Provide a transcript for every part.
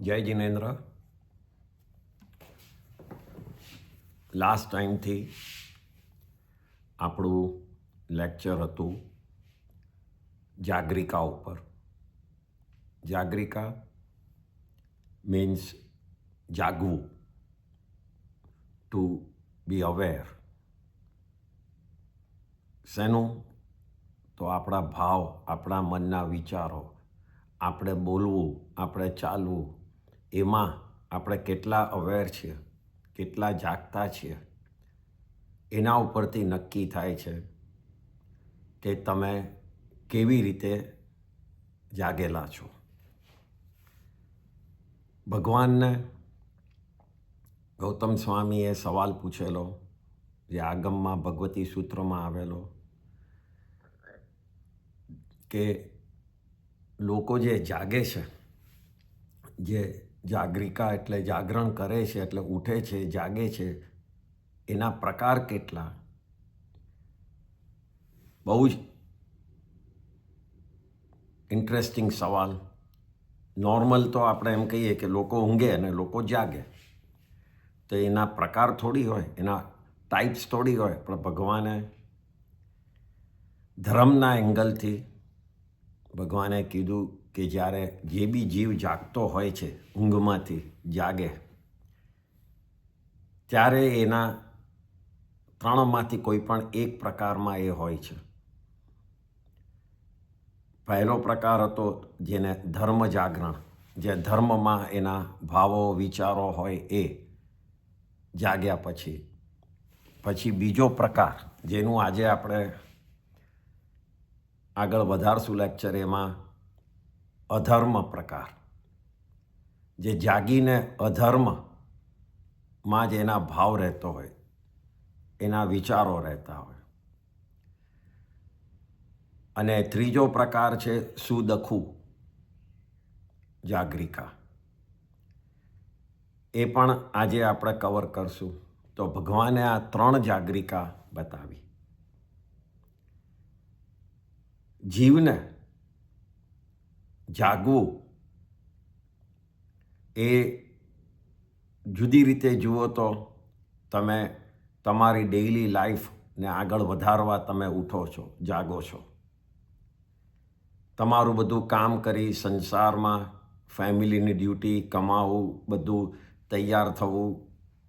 જય જિનેન્દ્ર. લાસ્ટ ટાઈમથી આપણું લેક્ચર હતું જાગરિકા ઉપર. જાગરિકા મીન્સ જાગવું, ટુ બી અવેર. શેનું? તો આપણા ભાવ, આપણા મનના વિચારો, આપણે બોલવું, આપણે ચાલવું, એમાં આપણે કેટલા અવેર છીએ, કેટલા જાગતા છીએ, એના ઉપરથી નક્કી થાય છે કે તમે કેવી રીતે જાગેલા છો. ભગવાનને ગૌતમ સ્વામીએ સવાલ પૂછેલો, જે આગમમાં ભગવતી સૂત્રમાં આવેલો, કે લોકો જે જાગે છે, જે જાગરિકા એટલે જાગરણ કરે છે, એટલે ઉઠે છે, જાગે છે, એના પ્રકાર કેટલા? બહુ જ ઇન્ટરેસ્ટિંગ સવાલ. નોર્મલ તો આપણે એમ કહીએ કે લોકો ઊંઘે અને લોકો જાગે, તો એના પ્રકાર થોડી હોય, એના ટાઈપ્સ થોડી હોય. પણ ભગવાને ધર્મના એંગલથી ભગવાને કીધું કે જ્યારે જે બી જીવ જાગતો હોય છે, ઊંઘમાંથી જાગે, ત્યારે એના ત્રણમાંથી કોઈ પણ એક પ્રકારમાં એ હોય છે. પહેલો પ્રકાર હતો જેને ધર્મ જાગરણ, જે ધર્મમાં એના ભાવો વિચારો હોય એ જાગ્યા પછી બીજો પ્રકાર, જેનું આજે આપણે આગળ વધારશું લેક્ચર, એમાં અધર્મ પ્રકાર, જે જાગીને અધર્મમાં જ એના ભાવ રહેતો હોય, એના વિચારો રહેતા હોય. અને ત્રીજો પ્રકાર છે સુદખુ જાગરિકા. એ પણ આજે આપણે કવર કરશું. તો ભગવાને આ ત્રણ જાગરિકા બતાવી. જીવને જાગવું એ જુદી રીતે જુઓ તો તમે તમારી ડેઇલી લાઈફને આગળ વધારવા તમે ઉઠો છો, જાગો છો. તમારું બધું કામ કરી સંસારમાં ફેમિલીની ડ્યુટી, કમાવું, બધું તૈયાર થવું,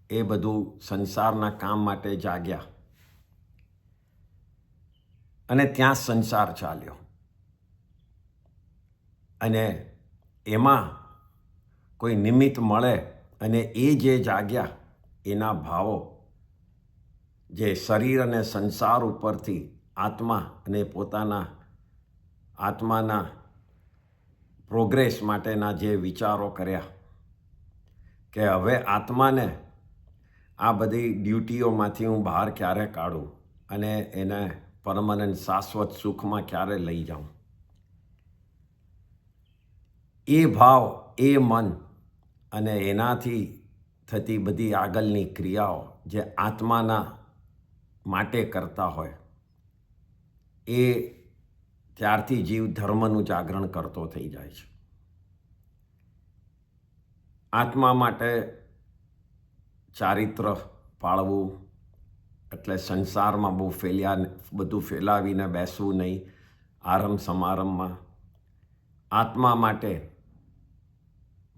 એ બધું સંસારના કામ માટે જાગ્યા, અને ત્યાં સંસાર ચાલ્યો. અને એમાં કોઈ નિમિત્ત મળે અને એ જે જાગ્યા, એના ભાવો જે શરીર અને સંસાર ઉપરથી આત્મા અને પોતાના આત્માના પ્રોગ્રેસ માટેના જે વિચારો કર્યા, કે હવે આત્માને આ બધી ડ્યુટીઓમાંથી હું બહાર ક્યારે કાઢું અને એને પરમનન્ટ શાશ્વત સુખમાં ક્યારે લઈ જાઉં. એ ભાવ, એ મન અને એનાથી થતી બધી આગળની ક્રિયાઓ જે આત્માના માટે કરતા હોય, એ ત્યારથી જીવ ધર્મનું જાગરણ કરતો થઈ જાય છે. આત્મા માટે ચારિત્ર પાળવું એટલે સંસારમાં બધું ફેલાવીને બેસવું નહીં, આરંભ સમારંભમાં. આત્મા માટે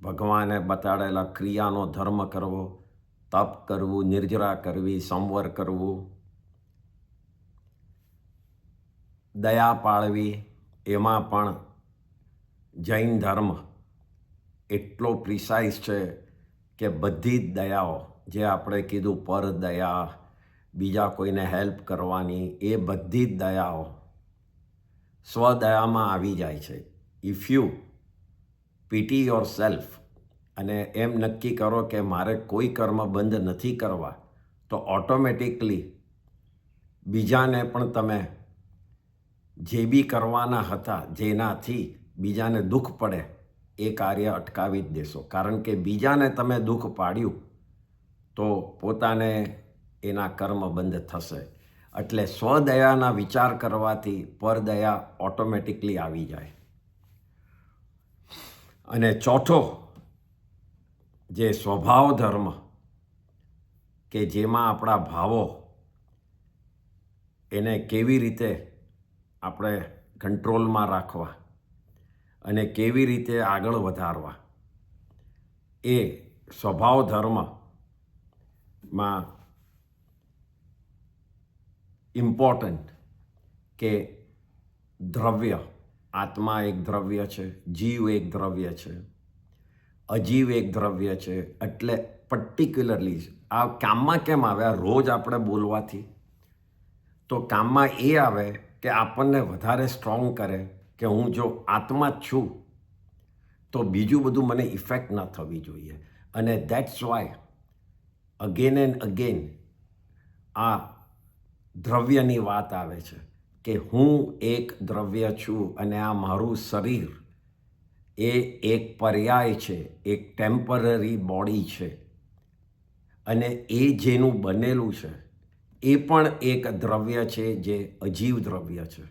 ભગવાને બતાડેલા ક્રિયાનો ધર્મ કરવો, તપ કરવું, નિર્જરા કરવી, સંવર કરવું, દયા પાળવી. એમાં પણ જૈન ધર્મ એટલો પ્રિસાઇઝ છે કે બધી જ દયાઓ, જે આપણે કીધું પર દયા, બીજા કોઈને હેલ્પ કરવાની, એ બધી જ દયાઓ સ્વદયામાં આવી જાય છે. If you PT your self અને એમ નક્કી કરો કે મારે કોઈ કર્મ બંધ નથી કરવા, તો ઓટોમેટિકલી બીજાને પણ તમે જે બી કરવાના હતા, જેનાથી બીજાને દુઃખ પડે, એ કાર્ય અટકાવી જ દેશો. કારણ કે બીજાને તમે દુઃખ પાડ્યું તો પોતાને એના કર્મ બંધ થશે. એટલે સ્વદયાના વિચાર કરવાથી પરદયા ઓટોમેટિકલી આવી જાય. અને ચોથો જે સ્વભાવ ધર્મ કે જેમાં આપણા ભાવો એને કેવી રીતે આપણે કંટ્રોલમાં રાખવા અને કેવી રીતે આગળ વધારવા, એ સ્વભાવ ધર્મમાં ઇમ્પોર્ટન્ટ કે દ્રવ્ય, આત્મા એક દ્રવ્ય છે, જીવ એક દ્રવ્ય છે, અજીવ એક દ્રવ્ય છે. એટલે પર્ટિક્યુલરલી આ કામમાં કેમ આવે? આ રોજ આપણે બોલવાથી તો કામમાં એ આવે કે આપણને વધારે સ્ટ્રોંગ કરે કે હું જો આત્મા જ છું તો બીજું બધું મને ઇફેક્ટ ન થવી જોઈએ. અને that's why again and again આ દ્રવ્યની વાત આવે છે કે હું એક દ્રવ્ય છું અને આ મારું શરીર એ એક પર્યાય છે, એક ટેમ્પરરી બોડી છે, અને એ જેનું બનેલું છે એ પણ એક દ્રવ્ય છે જે અજીવ દ્રવ્ય છે.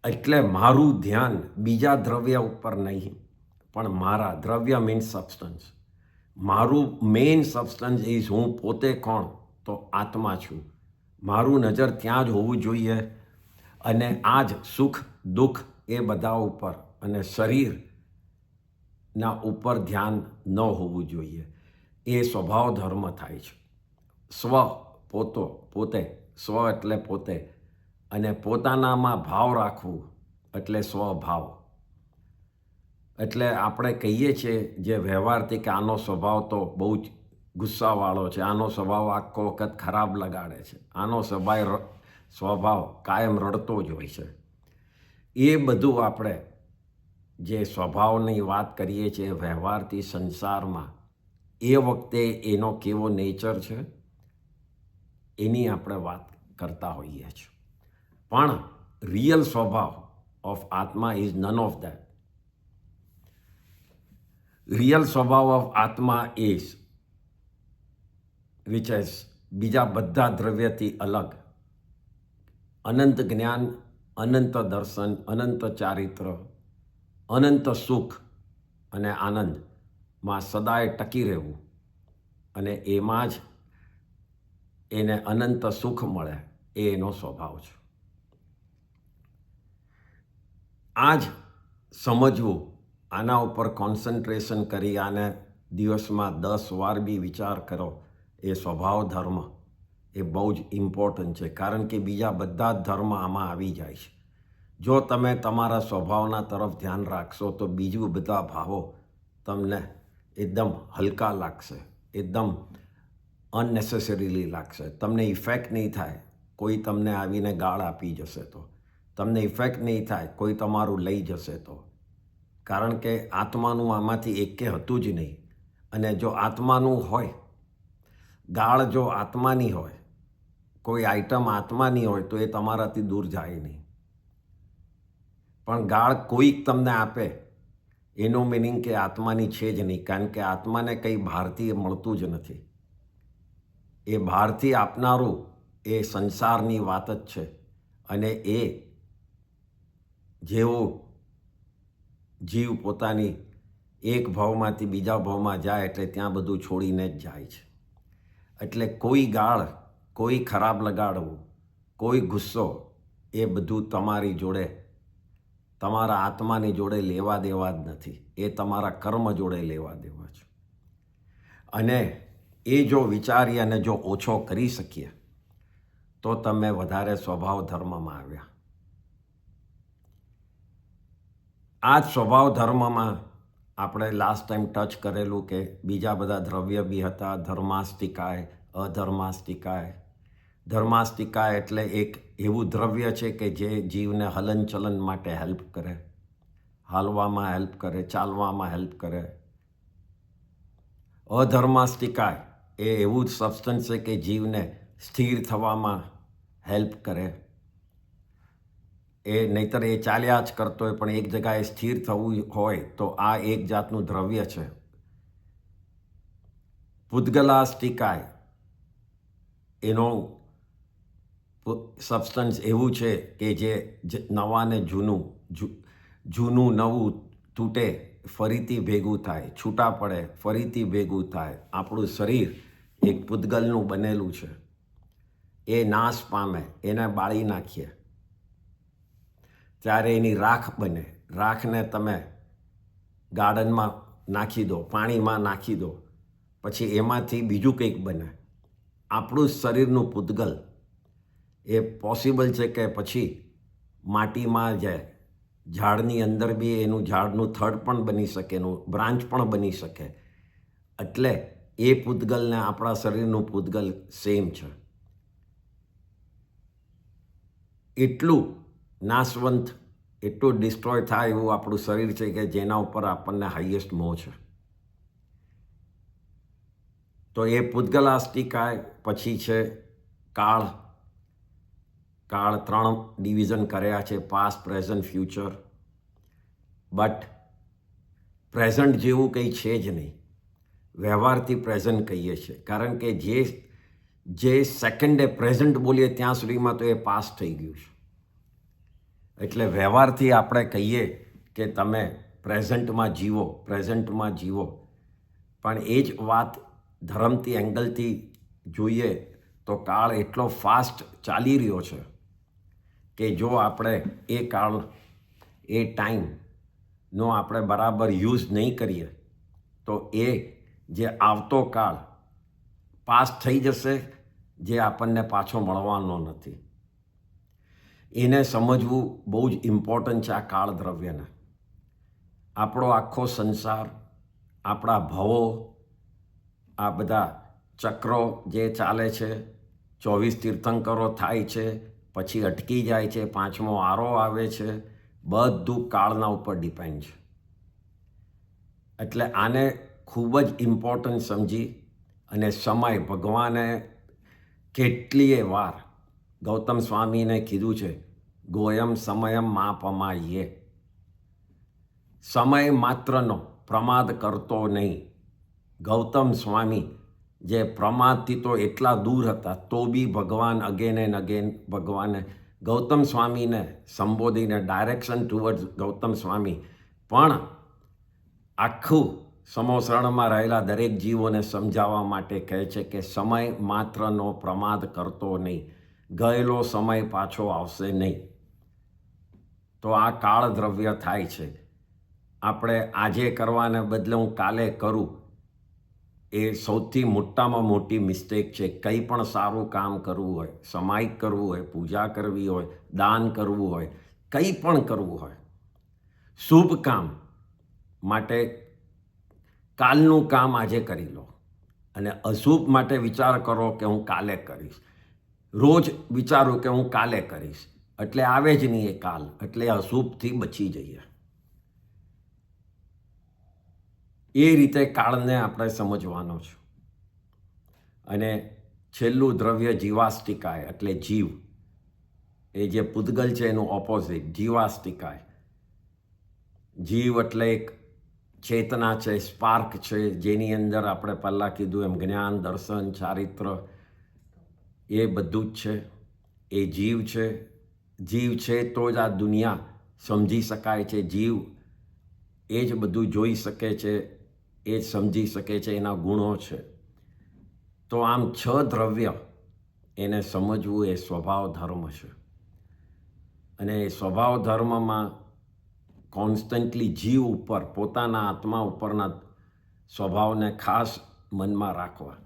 એટલે મારું ધ્યાન બીજા દ્રવ્ય ઉપર નહીં, પણ મારા દ્રવ્ય મીન્સ સબસ્ટન્સ. મારું મેઇન સબસ્ટન્સ ઇઝ હું પોતે કોણ? તો આત્મા છું. મારું નજર ત્યાં જ હોવું જોઈએ અને આ જ સુખ દુઃખ એ બધા ઉપર અને શરીરના ઉપર ધ્યાન ન હોવું જોઈએ. એ સ્વભાવ ધર્મ થાય છે. સ્વ પોતે, સ્વ એટલે પોતે, અને પોતાનામાં ભાવ રાખવું એટલે સ્વભાવ. એટલે આપણે કહીએ છીએ જે વ્યવહારથી કે આનો સ્વભાવ તો બહુ જ ગુસ્સાવાળો છે, આનો સ્વભાવ આખો વખત ખરાબ લગાડે છે, આનો સ્વભાવ કાયમ રડતો જ હોય છે. એ બધું આપણે જે સ્વભાવની વાત કરીએ છીએ વ્યવહારથી સંસારમાં, એ વખતે એનો કેવો નેચર છે એની આપણે વાત કરતા હોઈએ છીએ. પણ રિયલ સ્વભાવ ઓફ આત્મા is none of that. Real સ્વભાવ ઓફ આત્મા ઇઝ વિચ ઇઝ બીજા બધા દ્રવ્યથી અલગ, અનંત જ્ઞાન, અનંત દર્શન, અનંત ચારિત્ર, અનંત સુખ અને આનંદમાં સદાય ટકી રહેવું, અને એમાં જ એને અનંત સુખ મળે, એ એનો સ્વભાવ છે. આ જ સમજવું, આના ઉપર કોન્સન્ટ્રેશન કરી આને દિવસમાં 10 વાર બી વિચાર કરો, એ સ્વભાવ ધર્મ એ બહુ જ ઇમ્પોર્ટન્ટ છે. કારણ કે બીજા બધા જ ધર્મ આમાં આવી જાય છે. જો તમે તમારા સ્વભાવના તરફ ધ્યાન રાખશો તો બીજું બધા ભાવો તમને એકદમ હલકા લાગશે, એકદમ અનનેસેસરીલી લાગશે. તમને ઇફેક્ટ નહીં થાય કોઈ તમને આવીને ગાળ આપી જશે તો, તમને ઇફેક્ટ નહીં થાય કોઈ તમારું લઈ જશે તો. કારણ કે આત્માનું આમાંથી એકે હતું જ નહીં. અને જો આત્માનું હોય, ગાળ જો આત્માની હોય, કોઈ આઈટમ આત્માની હોય તો એ તમારાથી દૂર જાય નહીં. પણ ગાળ કોઈક તમને આપે એનો મિનિંગ કે આત્માની છે જ નહીં. કારણ કે આત્માને કંઈ બહારથી મળતું જ નથી. એ બહારથી આપનારું એ સંસારની વાત જ છે. અને એ જેવો જીવ પોતાની એક ભાવમાંથી બીજા ભાવમાં જાય એટલે ત્યાં બધું છોડીને જ જાય છે. એટલે કોઈ ગાળ, કોઈ ખરાબ લગાડવું, કોઈ ગુસ્સો, એ બધું તમારી જોડે, તમારા આત્માની જોડે લેવા દેવા જ નથી. એ તમારા કર્મ જોડે લેવા દેવા છે. અને એ જો વિચારી અને જો ઓછો કરી શકીએ તો તમે વધારે સ્વભાવ ધર્મમાં આવ્યા. આ જ સ્વભાવ ધર્મમાં આપણે લાસ્ટ ટાઈમ ટચ કરેલું કે બીજા બધા દ્રવ્ય બી હતા, ધર્માસ્તિકાય, અધર્માસ્તિકાય. ધર્માસ્તિકાય એટલે એક એવું દ્રવ્ય છે કે જે જીવને હલનચલન માટે હેલ્પ કરે, હાલવામાં હેલ્પ કરે, ચાલવામાં હેલ્પ કરે. અધર્માસ્તિકાય એ એવું જ સબસ્ટન્સ છે કે જીવને સ્થિર થવામાં હેલ્પ કરે. એ નહીંતર એ ચાલ્યા જ કરતો હોય, પણ એક જગ્યાએ સ્થિર થવું હોય તો આ એક જાતનું દ્રવ્ય છે. પૂદગલાસ્તિકાય એનો સબસ્ટન્સ એવું છે કે જે નવાને જૂનું, જૂનું નવું તૂટે, ફરીથી ભેગું થાય, છૂટા પડે, ફરીથી ભેગું થાય. આપણું શરીર એક પૂતગલનું બનેલું છે. એ નાશ પામે, એને બાળી નાખીએ ત્યારે એની રાખ બને. રાખને તમે ગાર્ડનમાં નાખી દો, પાણીમાં નાખી દો, પછી એમાંથી બીજું કંઈક બને. આપણું શરીરનું પૂતગલ એ પોસિબલ છે કે પછી માટીમાં જાય, ઝાડની અંદર બી એનું ઝાડનું થડ પણ બની શકે, એનું બ્રાન્ચ પણ બની શકે. એટલે એ પૂતગલને આપણા શરીરનું પૂતગલ સેમ છે. એટલું નાશવંત, એટલું ડિસ્ટ્રોય થાય એવું આપણું શરીર છે કે જેના ઉપર આપણને હાઈએસ્ટ મોહ છે. તો એ પૂતગલાષ્ટિકાય પછી છે કાળ. કાળ 3 ડિવિઝન કર્યા છે: past, present, future. But present જેવું કંઈ છે જ નહીં. વ્યવહારથી પ્રેઝન્ટ કહીએ છીએ, કારણ કે જે સેકન્ડે પ્રેઝન્ટ બોલીએ ત્યાં સુધીમાં તો એ પાસ થઈ ગયું છે. એટલે વ્યવહારથી આપણે કહીએ કે તમે પ્રેઝન્ટમાં જીવો, પ્રેઝન્ટમાં જીવો. પણ એ જ વાત ધર્મથી એંગલથી જોઈએ તો કાળ એટલો ફાસ્ટ ચાલી રહ્યો છે કે જો આપણે એ કાળ, એ ટાઈમનો આપણે બરાબર યુઝ નહીં કરીએ તો એ જે આવતો કાળ પાસ થઈ જશે, જે આપણને પાછો મળવાનો નથી. એને સમજવું બહુ જ ઇમ્પોર્ટન્ટ છે, આ કાળ દ્રવ્યને. આપણો આખો સંસાર, આપણા ભવો, આ બધા ચક્રો જે ચાલે છે, 24 તીર્થંકરો થાય છે, પછી અટકી જાય છે, 5મો આરો આવે છે, બધું કાળના ઉપર ડિપેન્ડ છે. એટલે આને ખૂબ જ ઇમ્પોર્ટન્ટ સમજી અને સમય, ભગવાને કેટલીય વાર ગૌતમ સ્વામીને કીધું છે, ગોયમ સમયમ માપમાયે. સમય માત્રનો પ્રમાદ કરતો નહીં. ગૌતમ સ્વામી જે પ્રમાદથી તો એટલા દૂર હતા, તો બી ભગવાન અગેન એન્ડ અગેન ભગવાને ગૌતમ સ્વામીને સંબોધીને ડાયરેક્શન ટુવર્ડ્સ ગૌતમ સ્વામી પણ આખું સમોસરણમાં રહેલા દરેક જીવોને સમજાવવા માટે કહે છે કે સમય માત્રનો પ્રમાદ કરતો નહીં. ગયેલો સમય પાછો આવશે નહીં. તો આ કાળ દ્રવ્ય થાય છે. આપણે આજે કરવાને બદલે હું કાલે કરું, એ સૌથી મોટામાં મોટી મિસ્ટેક છે. કંઈ પણ સારું કામ કરવું હોય, સમાયિક કરવું હોય, પૂજા કરવી હોય, દાન કરવું હોય, કંઈ પણ કરવું હોય, શુભ કામ માટે કાલનું કામ આજે કરી લો અને અશુભ માટે વિચાર કરો કે હું કાલે કરીશ. રોજ વિચારું કે હું કાલે કરીશ, એટલે આવે જ નહીં એ કાલ. એટલે અશુભથી બચી જઈએ. એ રીતે કાળને આપણે સમજવાનો છે. અને છેલ્લું દ્રવ્ય જીવાષ્ટિકાય, એટલે જીવ. એ જે પૂતગલ છે એનું ઓપોઝિટ જીવાષ્ટિકાય. જીવ એટલે એક ચેતના છે, સ્પાર્ક છે, જેની અંદર આપણે પહેલાં કીધું એમ જ્ઞાન, દર્શન, ચારિત્ર એ બધું જ છે. એ જીવ છે. જીવ છે તો જ આ દુનિયા સમજી શકાય છે. જીવ એ જ બધું જોઈ શકે છે, એ જ સમજી શકે છે, એના ગુણો છે. તો આમ 6 દ્રવ્ય એને સમજવું એ સ્વભાવ ધર્મ છે. અને એ સ્વભાવ ધર્મમાં કોન્સ્ટન્ટલી જીવ ઉપર, પોતાના આત્મા ઉપરના સ્વભાવને ખાસ મનમાં રાખવા.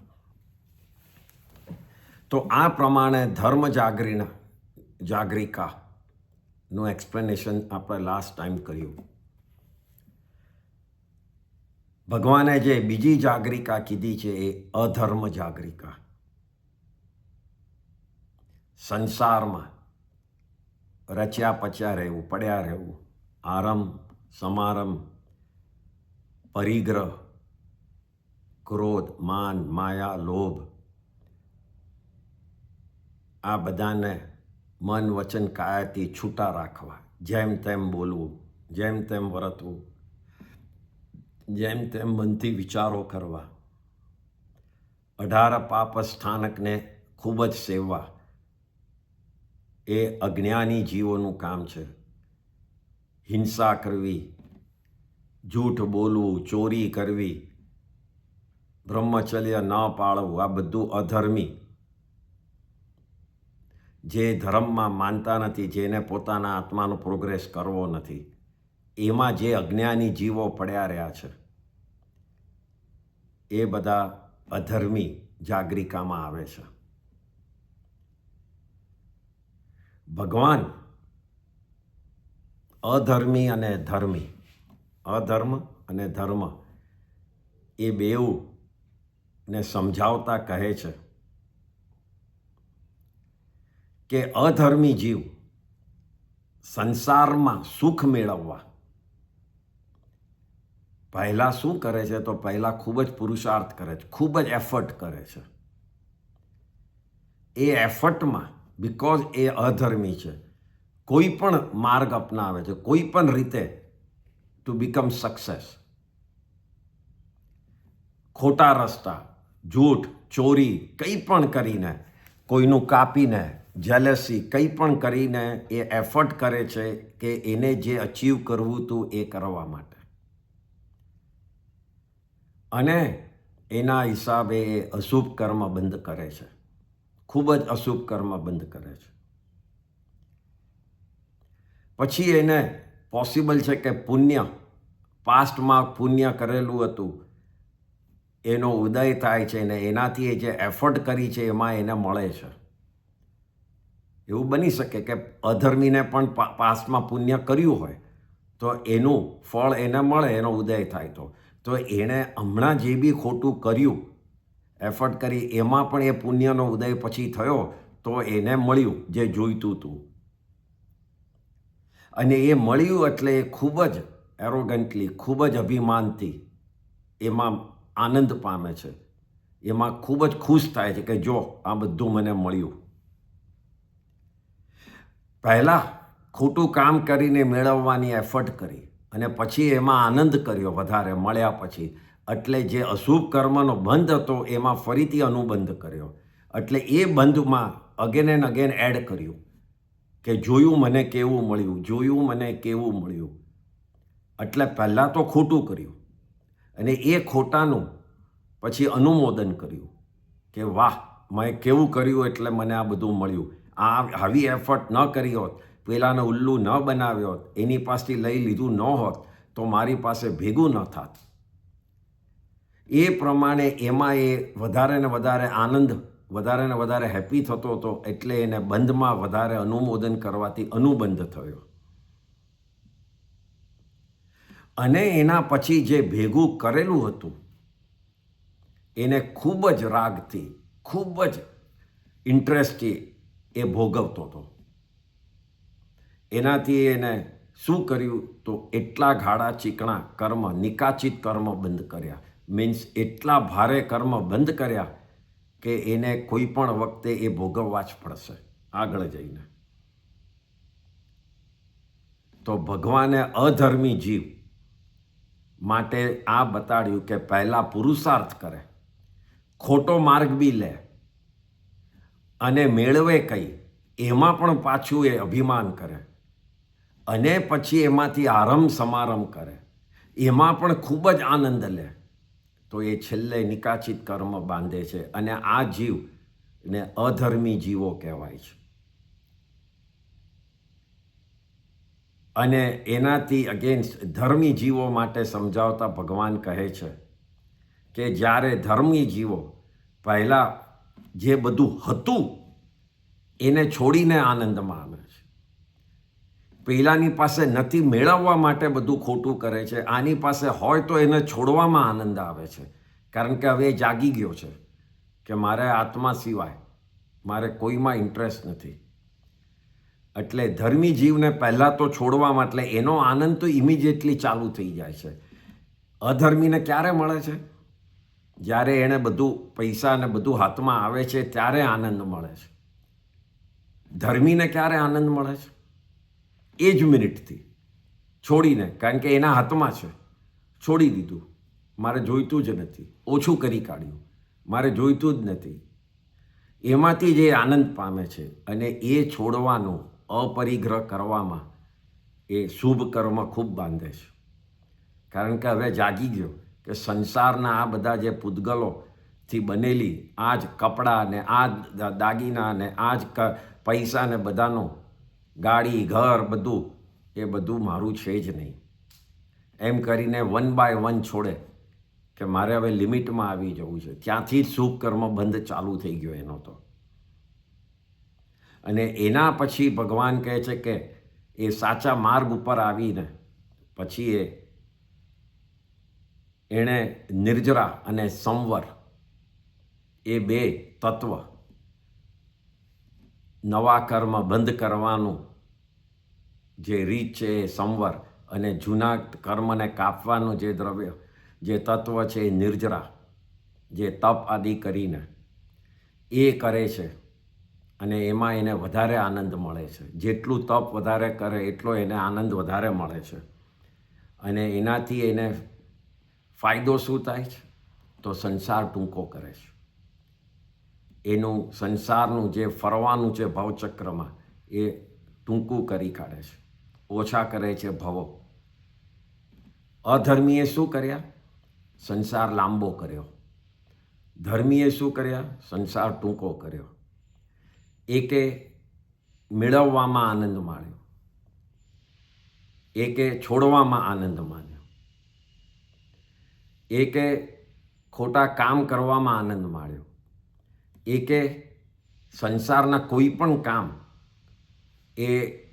તો આ પ્રમાણે ધર્મ જાગરિકાનું એક્સપ્લેનેશન આપણે લાસ્ટ ટાઈમ કર્યું. ભગવાને જે બીજી જાગરિકા કીધી છે એ અધર્મ જાગરિકા. સંસારમાં રચ્યા પચ્યા રહેવું, પડ્યા રહેવું, આરમ સમારમ, પરિગ્રહ, ક્રોધ, માન, માયા, લોભ, આ બધાને મન, વચન, કાયાથી છૂટા રાખવા. જેમ તેમ બોલવું, જેમ તેમ વર્તવું, જેમ તેમ મનથી વિચારો કરવા. 18 પાપ સ્થાનકને ખૂબ જ સેવવા એ અજ્ઞાની જીવોનું કામ છે. હિંસા કરવી, જૂઠ બોલવું, ચોરી કરવી, બ્રહ્મચર્ય ન પાળવું, આ બધું અધર્મી, જે ધર્મમાં માનતા નથી, જેને પોતાના આત્માનો પ્રોગ્રેસ કરવો નથી, એમાં જે અજ્ઞાની જીવો પડ્યા રહ્યા છે એ બધા અધર્મી જાગરિકામાં આવે છે. ભગવાન અધર્મી અને ધર્મી, અધર્મ અને ધર્મ એ બેઉને સમજાવતા કહે છે કે અધર્મી જીવ સંસારમાં સુખ મેળવવા પહેલાં શું કરે છે? તો પહેલાં ખૂબ જ પુરુષાર્થ કરે છે, ખૂબ જ એફર્ટ કરે છે. એ એફર્ટમાં બિકોઝ એ અધર્મી છે, કોઈ પણ માર્ગ અપનાવે છે, કોઈ પણ રીતે ટુ બીકમ સક્સેસ, ખોટા રસ્તા, જૂઠ, ચોરી, કંઈ પણ કરીને, કોઈનું કાપીને, જેલસી, કંઈ પણ કરીને એ એફર્ટ કરે છે કે એને જે અચીવ કરવું હતું એ કરવા માટે. અને એના હિસાબે એ અશુભ કર્મ બંધ કરે છે, ખૂબ જ અશુભ કર્મ બંધ કરે છે. પછી એને પોસિબલ છે કે પુણ્ય, પાસ્ટમાં પુણ્ય કરેલું હતું એનો ઉદય થાય છે ને એનાથી એ જે એફર્ટ કરી છે એમાં એને મળે છે. એવું બની શકે કે અધર્મીને પણ પાસ્ટમાં પુણ્ય કર્યું હોય તો એનું ફળ એને મળે, એનો ઉદય થાય તો એણે હમણાં જે બી ખોટું કર્યું, એફર્ટ કરી, એમાં પણ એ પુણ્યનો ઉદય પછી થયો તો એને મળ્યું જે જોઈતું હતું. અને એ મળ્યું એટલે એ ખૂબ જ એરોગન્ટલી, ખૂબ જ અભિમાનથી એમાં આનંદ પામે છે, એમાં ખૂબ જ ખુશ થાય છે કે જો આ બધું મને મળ્યું. પહેલાં ખોટું કામ કરીને મેળવવાની એફર્ટ કરી અને પછી એમાં આનંદ કર્યો વધારે મળ્યા પછી, એટલે જે અશુભ કર્મનો બંધ હતો એમાં ફરીથી અનુબંધ કર્યો, એટલે એ બંધમાં અગેન એન્ડ અગેન એડ કર્યું કે જોયું મને કેવું મળ્યું, જોયું મને કેવું મળ્યું. એટલે પહેલાં તો ખોટું કર્યું અને એ ખોટાનું પછી અનુમોદન કર્યું કે વાહ, મેં કેવું કર્યું એટલે મને આ બધું મળ્યું. આવી એફર્ટ ન કરી હોત, પેલાને ઉલ્લુ ન બનાવ્યો હોત, એની પાસેથી લઈ લીધું ન હોત તો મારી પાસે ભેગું ન થાત. એ પ્રમાણે એમાં એ વધારે ને વધારે આનંદ, વધારે ને વધારે હેપી થતો હતો, એટલે એને બંધમાં વધારે અનુમોદન કરવાથી અનુબંધ થયો. અને એના પછી જે ભેગું કરેલું હતું એને ખૂબ જ રાગથી, ખૂબ જ ઇન્ટરેસ્ટથી એ ભોગવતો હતો. એનાથી એને શું કર્યું? તો એટલા ગાળા ચીકણા કર્મ, નિકાચિત કર્મ બંધ કર્યા. મીન્સ એટલા ભારે કર્મ બંધ કર્યા કે એને કોઈ પણ વખતે એ ભોગવવા જ પડશે આગળ જઈને. તો ભગવાને અધર્મી જીવ માટે આ બતાડ્યું કે પહેલાં પુરુષાર્થ કરે, ખોટો માર્ગ બી લે અને મેળવે કંઈ, એમાં પણ પાછું એ અભિમાન કરે અને પછી એમાંથી આરંભ સમારંભ કરે, એમાં પણ ખૂબ જ આનંદ લે, તો એ છેલ્લે નિકાચિત કર્મ બાંધે છે. અને આ જીવને અધર્મી જીવો કહેવાય છે. અને એનાથી અગેન્સ્ટ ધર્મી જીવો માટે સમજાવતા ભગવાન કહે છે કે જ્યારે ધર્મી જીવો પહેલાં જે બધું હતું એને છોડીને આનંદમાં આવે છે, પેલાની પાસે નથી મેળવવા માટે બધું ખોટું કરે છે, આની પાસે હોય તો એને છોડવામાં આનંદ આવે છે, કારણ કે હવે એ જાગી ગયો છે કે મારે આત્મા સિવાય મારે કોઈમાં ઇન્ટરેસ્ટ નથી. એટલે ધર્મી જીવને પહેલાં તો છોડવામાં, એટલે એનો આનંદ તો ઇમિડિયેટલી ચાલુ થઈ જાય છે. અધર્મીને ક્યારે મળે છે? જ્યારે એણે બધું પૈસા ને બધું હાથમાં આવે છે ત્યારે આનંદ મળે છે. ધર્મીને ક્યારે આનંદ મળે છે? એ જ મિનિટથી છોડીને, કારણ કે એના હાથમાં છે, છોડી દીધું, મારે જોઈતું જ નથી, ઓછું કરી કાઢ્યું, મારે જોઈતું જ નથી, એમાંથી જે આનંદ પામે છે. અને એ છોડવાનું, અપરિગ્રહ કરવામાં એ શુભ કર્મ ખૂબ બાંધે છે. કારણ કે હવે જાગી ગયો કે સંસારના આ બધા જે પૂતગલોથી બનેલી આ જ કપડાં ને આ જ દાગીના ને આ જ પૈસા ને બધાનો ગાડી ઘર બધું એ બધું મારું છે જ નહીં એમ કરીને 1 by 1 છોડે કે મારે હવે લિમિટમાં આવી જવું છે. ત્યાંથી જ શુભ કર્મ બંધ ચાલુ થઈ ગયો એનો તો. અને એના પછી ભગવાન કહે છે કે એ સાચા માર્ગ ઉપર આવીને પછી એણે નિર્જરા અને સંવર એ બે તત્વ નવા કર્મ બંધ કરવાનું જે રીત છે એ સંવર અને જૂના કર્મને કાપવાનું જે દ્રવ્ય જે તત્વ છે એ નિર્જરા જે તપ આદિ કરીને એ કરે છે અને એમાં એને વધારે આનંદ મળે છે. જેટલું તપ વધારે કરે એટલો એને આનંદ વધારે મળે છે. અને એનાથી એને ફાયદો શું થાય છે? તો સંસાર ટૂંકો કરે છે. એનું સંસારનું જે ફરવાનું છે ભવચક્રમાં એ ટૂંકું કરી કાઢે છે, ઓછા કરે છે ભવો. અધર્મીએ શું કર્યા? સંસાર લાંબો કર્યો. ધર્મીએ શું કર્યા? સંસાર ટૂંકો કર્યો. એકે મેળવવામાં આનંદ માણ્યો, એકે છોડવામાં આનંદ માન્યો, એકે ખોટા કામ કરવામાં આનંદ માણ્યો, એકે સંસારના કોઈ પણ કામ એ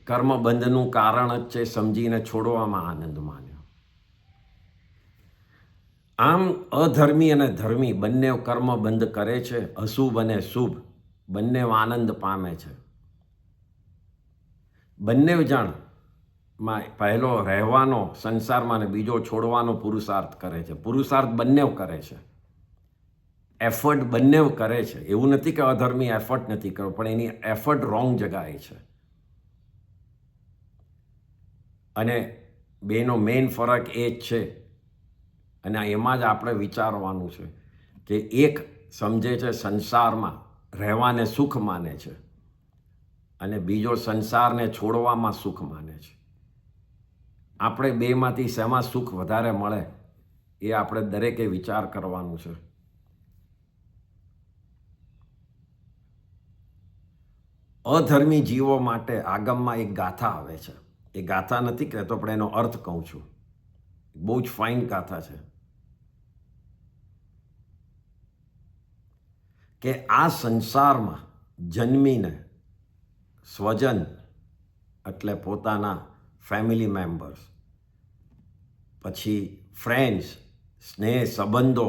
કર્મબંધનું કારણ જ છે સમજીને છોડવામાં આનંદ માન્યો. આમ અધર્મી અને ધર્મી બંને કર્મ બંધ કરે છે, અશુભ અને શુભ બંને આનંદ પામે છે. બંને જણમાં પહેલો રહેવાનો સંસારમાં અને બીજો છોડવાનો પુરુષાર્થ કરે છે. પુરુષાર્થ બંને કરે છે, એફર્ટ બંને કરે છે. એવું નથી કે અધર્મી એફર્ટ નથી કરવો, પણ એની એફર્ટ રોંગ જગાએ છે. અને બેનો મેઇન ફરક એ જ છે. અને એમાં જ આપણે વિચારવાનું છે કે એક સમજે છે સંસારમાં રહેવાને સુખ માને છે અને બીજો સંસારને છોડવામાં સુખ માને છે. આપણે બેમાંથી શેમાં સુખ વધારે મળે એ આપણે દરેકે વિચાર કરવાનું છે. અધર્મી જીવો માટે આગમમાં એક ગાથા આવે છે. એ ગાથા નથી કહેતો, પણ એનો અર્થ કહું છું. બહુ જ ફાઇન ગાથા છે કે આ સંસારમાં જન્મીને સ્વજન એટલે પોતાના ફેમિલી મેમ્બર્સ, પછી ફ્રેન્ડ્સ, સ્નેહ સંબંધો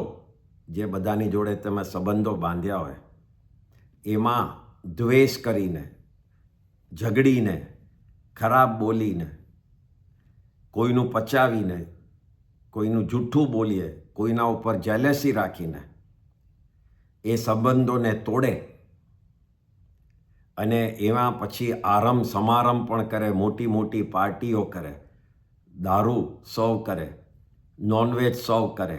જે બધાની જોડે તમે સંબંધો બાંધ્યા હોય એમાં દ્વેષ કરીને, ઝઘડીને, ખરાબ બોલીને, કોઈનું પચાવીને, કોઈનું જૂઠું બોલીએ, કોઈના ઉપર જેલેસી રાખીને એ સંબંધોને તોડે અને એમાં પછી આરંભ સમારંભ પણ કરે, મોટી મોટી પાર્ટીઓ કરે, દારૂ સર્વ કરે, નોનવેજ સર્વ કરે,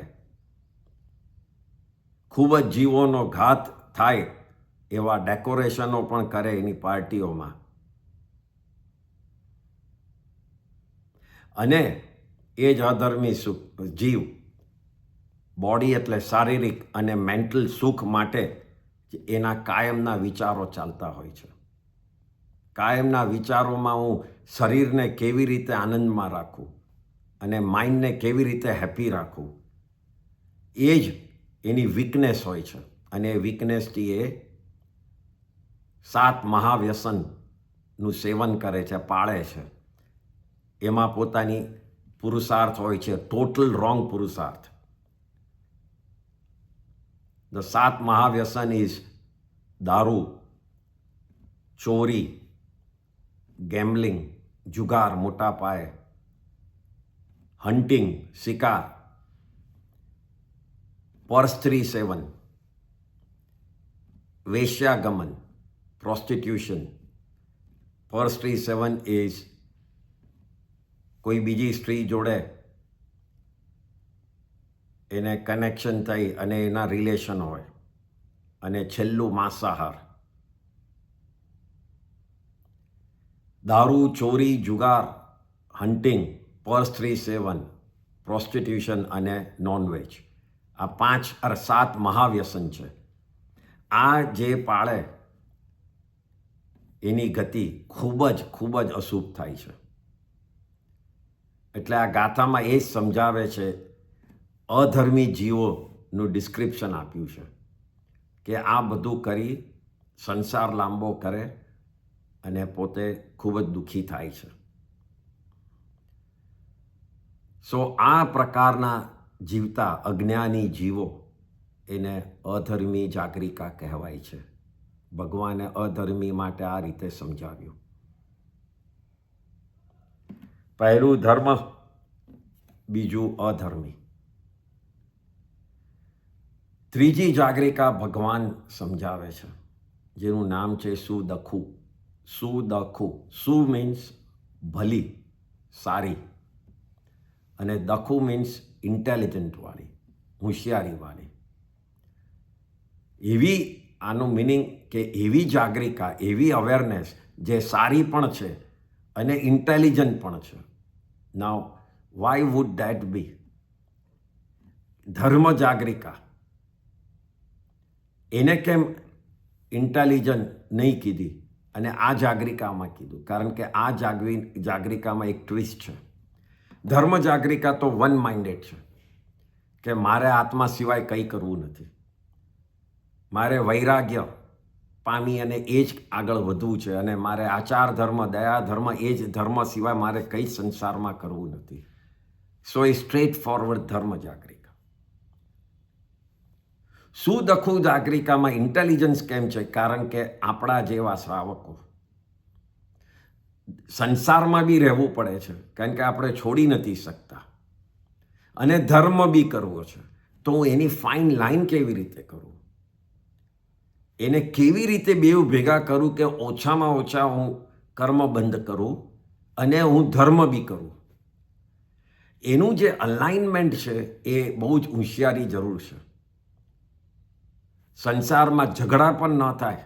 ખૂબ જ જીવોનો ઘાત થાય એવા ડેકોરેશનો પણ કરે એની પાર્ટીઓમાં. અને એ જ અધર્મી જીવ બોડી એટલે શારીરિક અને મેન્ટલ સુખ માટે એના કાયમના વિચારો ચાલતા હોય છે. કાયમના વિચારોમાં હું શરીરને કેવી રીતે આનંદમાં રાખું અને માઇન્ડને કેવી રીતે હેપી રાખું, એ જ એની વીકનેસ હોય છે. અને એ વીકનેસથી એ 7 મહાવ્યસનનું સેવન કરે છે, પાળે છે. એમાં પોતાની પુરુષાર્થ હોય છે, ટોટલ રોંગ પુરુષાર્થ. The 7 મહાવ્યસન ઇઝ દારૂ, ચોરી, ગેમ્બલિંગ, જુગાર મોટા પાયે, હન્ટિંગ શિકાર, પરસ્ત્રી સેવન, વેશ્યાગમન પ્રોસ્ટિટ્યુશન. પરસ્ત્રી સેવન ઇઝ કોઈ બીજી સ્ત્રી જોડે એને કનેક્શન થઈ અને એના રિલેશન હોય. અને છેલ્લું માંસાહાર. દારૂ, ચોરી, જુગાર, હન્ટિંગ, પર સ્ત્રી સેવન પ્રોસ્ટિટ્યુશન અને નોનવેજ. આ 7 મહાવ્યસન છે. આ જે પાળે એની ગતિ ખૂબ જ અશુભ થાય છે. એટલે આ ગાથામાં એ જ સમજાવે છે, અધર્મી જીવોનું ડિસ્ક્રિપ્શન આપ્યું છે કે આ બધું કરી સંસાર લાંબો કરે અને પોતે ખૂબ જ દુઃખી થાય છે. આ પ્રકારના જીવતા અજ્ઞાની જીવો એને અધર્મી જાગરિકા કહેવાય છે. ભગવાને અધર્મી માટે આ રીતે સમજાવ્યું. પહેલું ધર્મ, બીજું અધર્મી. ત્રીજી જાગરિકા ભગવાન સમજાવે છે, જેનું નામ છે સુદખુ. સુદખુ, સુ મીન્સ ભલી, સારી, અને દખુ મીન્સ ઇન્ટેલિજન્ટવાળી, હોશિયારીવાળી. એવી આનું મિનિંગ કે એવી જાગરિકા, એવી અવેરનેસ જે સારી પણ છે અને ઇન્ટેલિજન્ટ પણ છે. નાઉ વાય વુડ ધેટ બી? ધર્મ જાગરિકા એને કેમ ઇન્ટેલિજન્ટ નહીં કીધી અને આ જાગરિકામાં કીધું? કારણ કે આ જાગરિકામાં એક ટ્વિસ્ટ છે. ધર્મ જાગરિકા તો વન માઇન્ડેડ છે કે મારે આત્મા સિવાય કંઈ કરવું નથી, મારે વૈરાગ્ય પામી અને એ જ આગળ વધવું છે, અને મારે આચાર ધર્મ, દયા ધર્મ, એ જ ધર્મ સિવાય મારે કંઈ સંસારમાં કરવું નથી. સો એ સ્ટ્રેટ ફોરવર્ડ ધર્મ જાગરિકા. સુદખુ જાગરિકામાં ઇન્ટેલિજન્સ કેમ છે? કારણ કે આપણા જેવા શ્રાવકો સંસારમાં બી રહેવું પડે છે, કારણ કે આપણે છોડી નથી શકતા, અને ધર્મ બી કરવો છે. તો હું એની ફાઇન લાઈન કેવી રીતે કરું? એને કેવી રીતે બેઉ ભેગા કરું કે ઓછામાં ઓછા હું કર્મ બંધ કરું અને હું ધર્મ બી કરું? એનું જે અલાઇનમેન્ટ છે એ બહુ જ હોશિયારી જરૂર છે. સંસારમાં ઝઘડા પણ ન થાય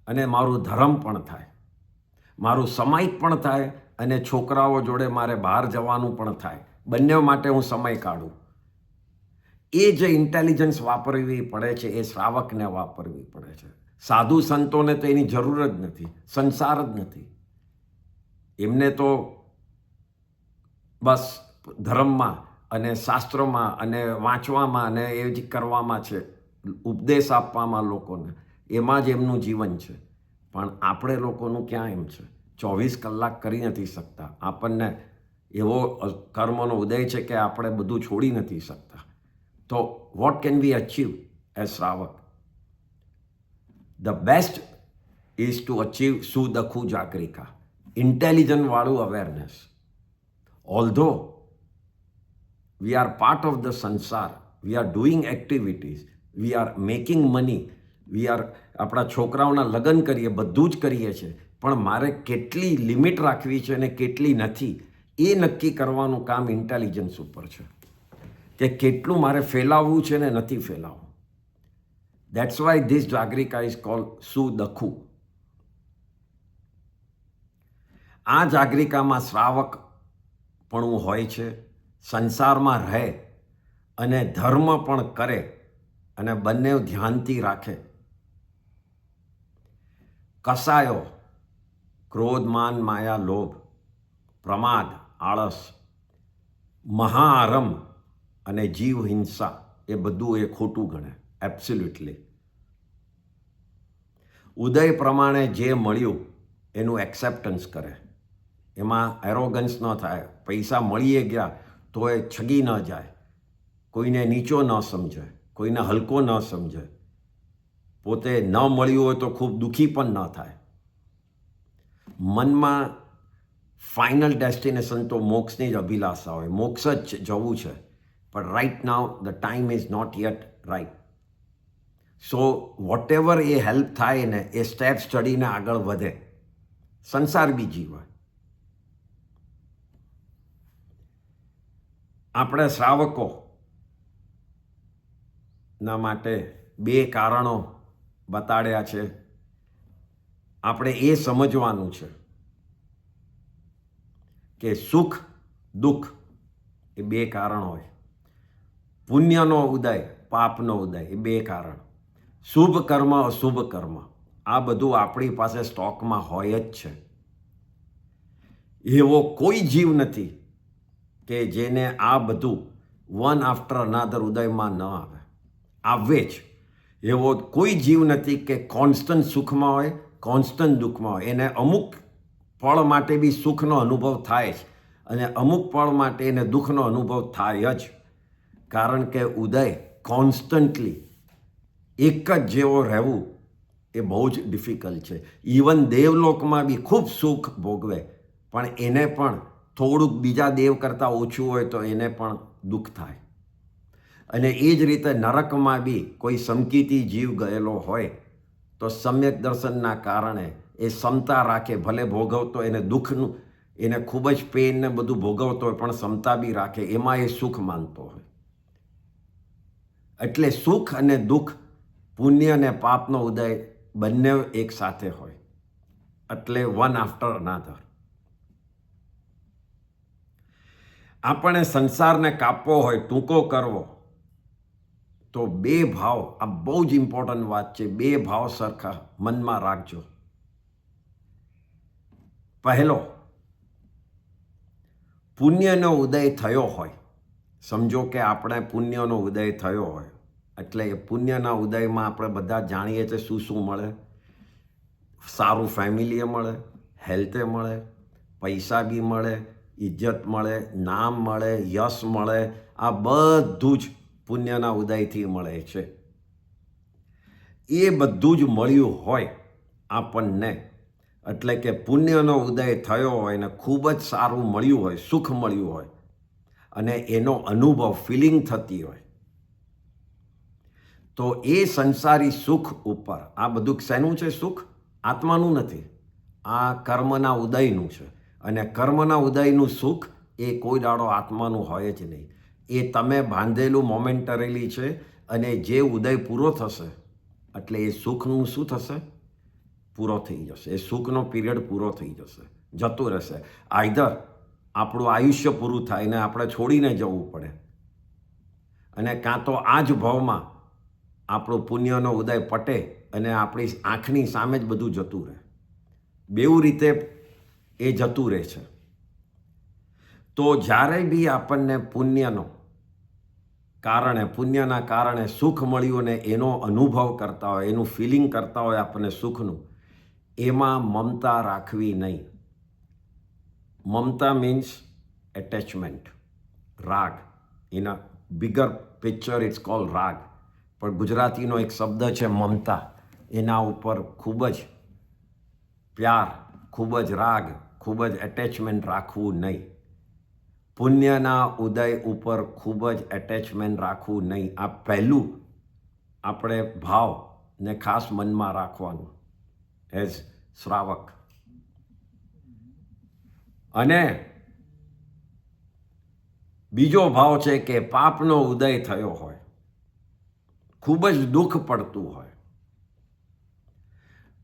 અને મારું ધર્મ પણ થાય, મારું સમય પણ થાય અને છોકરાઓ જોડે મારે બહાર જવાનું પણ થાય. બંને માટે હું સમય કાઢું. એ જે ઇન્ટેલિજન્સ વાપરવી પડે છે એ શ્રાવકને વાપરવી પડે છે. સાધુ સંતોને તો એની જરૂર જ નથી, સંસાર જ નથી. એમને તો બસ ધર્મમાં અને શાસ્ત્રોમાં અને વાંચવામાં અને એ જ કરવામાં છે, ઉપદેશ આપવામાં લોકોને, એમાં જ એમનું જીવન છે. પણ આપણે લોકોનું ક્યાં એમ છે? 24 કલાક કરી નથી શકતા. આપણને એવો કર્મનો ઉદય છે કે આપણે બધું છોડી નથી શકતા. તો what can we achieve as shravak? The best is to achieve sudakkhu jagarika, ઇન્ટેલિજન્ટવાળું awareness. Although we are part of the સંસાર, we are doing activities, we are making money, we are આપણા છોકરાઓના લગ્ન કરીએ, બધું જ કરીએ છીએ, પણ મારે કેટલી લિમિટ રાખવી છે અને કેટલી નથી એ નક્કી કરવાનું કામ ઇન્ટેલિજન્સ ઉપર છે, કે કેટલું મારે ફેલાવવું છે ને નથી ફેલાવવું. That's why this jagarika is called sudakkhu. આ જાગરિકામાં શ્રાવક પણ હોય છે, સંસારમાં રહે અને ધર્મ પણ કરે અને બંને ધ્યાનથી રાખે. કસાયો, ક્રોધ, માન, માયા, લોભ, પ્રમાદ, આળસ, મહાઆરમ અને જીવ હિંસા, એ બધું એ ખોટું ગણે. એબ્સોલ્યુટલી. ઉદય પ્રમાણે જે મળ્યું એનું એક્સેપ્ટન્સ કરે, એમાં એરોગન્સ ન થાય. પૈસા મળીએ ગયા તો એ છગી ન જાય, કોઈને નીચો ન સમજે, કોઈને હલકો ન સમજે, પોતે ન મળ્યું હોય તો ખૂબ દુઃખી પણ ન થાય. મનમાં ફાઇનલ ડેસ્ટિનેશન તો મોક્ષની જ અભિલાષા હોય, મોક્ષ જ જવું છે. પણ right now the time is not yet right. So whatever એ હેલ્પ થાય ને એ સ્ટેપ્સ ચડીને આગળ વધે, સંસાર બી જીવાય. આપણે શ્રાવકો ના માટે 2 કારણો બતાડ્યા છે. આપણે એ સમજવાનું છે કે સુખ દુઃખ એ બે કારણ હોય. પુણ્યનો ઉદય, પાપનો ઉદય, એ બે કારણ. શુભ કર્મ, અશુભ કર્મ, આ બધું આપણી પાસે સ્ટોકમાં હોય જ છે. એવો કોઈ જીવ નથી કે જેને આ બધું વન આફ્ટર અનાધર ઉદયમાં ન આવે. આવે જ. એવો કોઈ જીવ નથી કે કોન્સ્ટન્ટ સુખમાં હોય, કોન્સ્ટન્ટ દુઃખમાં હોય. એને અમુક પળ માટે બી સુખનો અનુભવ થાય જ, અને અમુક પળ માટે એને દુઃખનો અનુભવ થાય જ. કારણ કે ઉદય કોન્સ્ટન્ટલી એક જ જેવો રહેવું એ બહુ જ ડિફિકલ્ટ છે. ઇવન દેવલોકમાં બી ખૂબ સુખ ભોગવે, પણ એને પણ થોડુંક બીજા દેવ કરતાં ઓછું હોય તો એને પણ દુઃખ થાય. અને એ જ રીતે નરકમાં બી કોઈ સમકીતી જીવ ગયેલો હોય તો સમ્યક દર્શનના કારણે એ ક્ષમતા રાખે, ભલે ભોગવતો એને દુઃખનું, એને ખૂબ જ પેન ને બધું ભોગવતો હોય, પણ ક્ષમતા બી રાખે, એમાં એ સુખ માનતો હોય. એટલે સુખ અને દુઃખ, પુણ્ય અને પાપનો ઉદય બંને એક સાથે હોય. એટલે વન આફ્ટર અનાધર. આપણે સંસારને કાપવો હોય, ટૂંકો કરવો, તો બે ભાવ, આ બહુ જ ઇમ્પોર્ટન્ટ વાત છે. બે ભાવ સરખા મનમાં રાખજો. પહેલો, પુણ્યનો ઉદય થયો હોય. સમજો કે આપણે પુણ્યનો ઉદય થયો હોય, એટલે એ પુણ્યના ઉદયમાં આપણે બધા જાણીએ છીએ શું શું મળે. સારું ફેમિલીએ મળે, હેલ્થે મળે, પૈસા બી મળે, ઇજ્જત મળે, નામ મળે, યશ મળે. આ બધું જ પુણ્યના ઉદયથી મળે છે. એ બધું જ મળ્યું હોય આપણને, એટલે કે પુણ્યનો ઉદય થયો હોય ને ખૂબ જ સારું મળ્યું હોય, સુખ મળ્યું હોય, અને એનો અનુભવ, ફિલિંગ થતી હોય, તો એ સંસારી સુખ ઉપર, આ બધું શેનું છે સુખ? આત્માનું નથી, આ કર્મના ઉદયનું છે. અને કર્મના ઉદયનું સુખ એ કોઈ દાડો આત્માનું હોય જ નહીં. એ તમે બાંધેલું મોમેન્ટરીલી છે. અને જે ઉદય પૂરો થશે એટલે એ સુખનું શું થશે? પૂરો થઈ જશે. એ સુખનો પીરિયડ પૂરો થઈ જશે, જતું રહેશે. આઈધર આપણું આયુષ્ય પૂરું થાય ને આપણે છોડીને જવું પડે, અને કાં તો આ જ ભાવમાં આપણું પુણ્યનો ઉદય પટે અને આપણી આંખની સામે જ બધું જતું રહે. બેઉ રીતે એ જતું રહે છે. તો જ્યારે બી આપણને પુણ્યના કારણે સુખ મળ્યું ને એનો અનુભવ કરતા હોય, એનું ફિલિંગ કરતા હોય આપણને સુખનું, એમાં મમતા રાખવી નહીં. મમતા મીન્સ એટેચમેન્ટ, રાગ. In a bigger picture it's called રાગ. પણ ગુજરાતીનો એક શબ્દ છે મમતા. એના ઉપર ખૂબ જ પ્યાર, ખૂબ જ રાગ, ખૂબ જ એટેચમેન્ટ રાખવું નહીં. પુણ્યના ઉદય ઉપર ખૂબ જ એટેચમેન્ટ રાખવું નહીં. આ પહેલું આપણે ભાવને ખાસ મનમાં રાખવાનું એઝ શ્રાવક. અને બીજો ભાવ છે કે પાપનો ઉદય થયો હોય, ખૂબ જ દુઃખ પડતું હોય,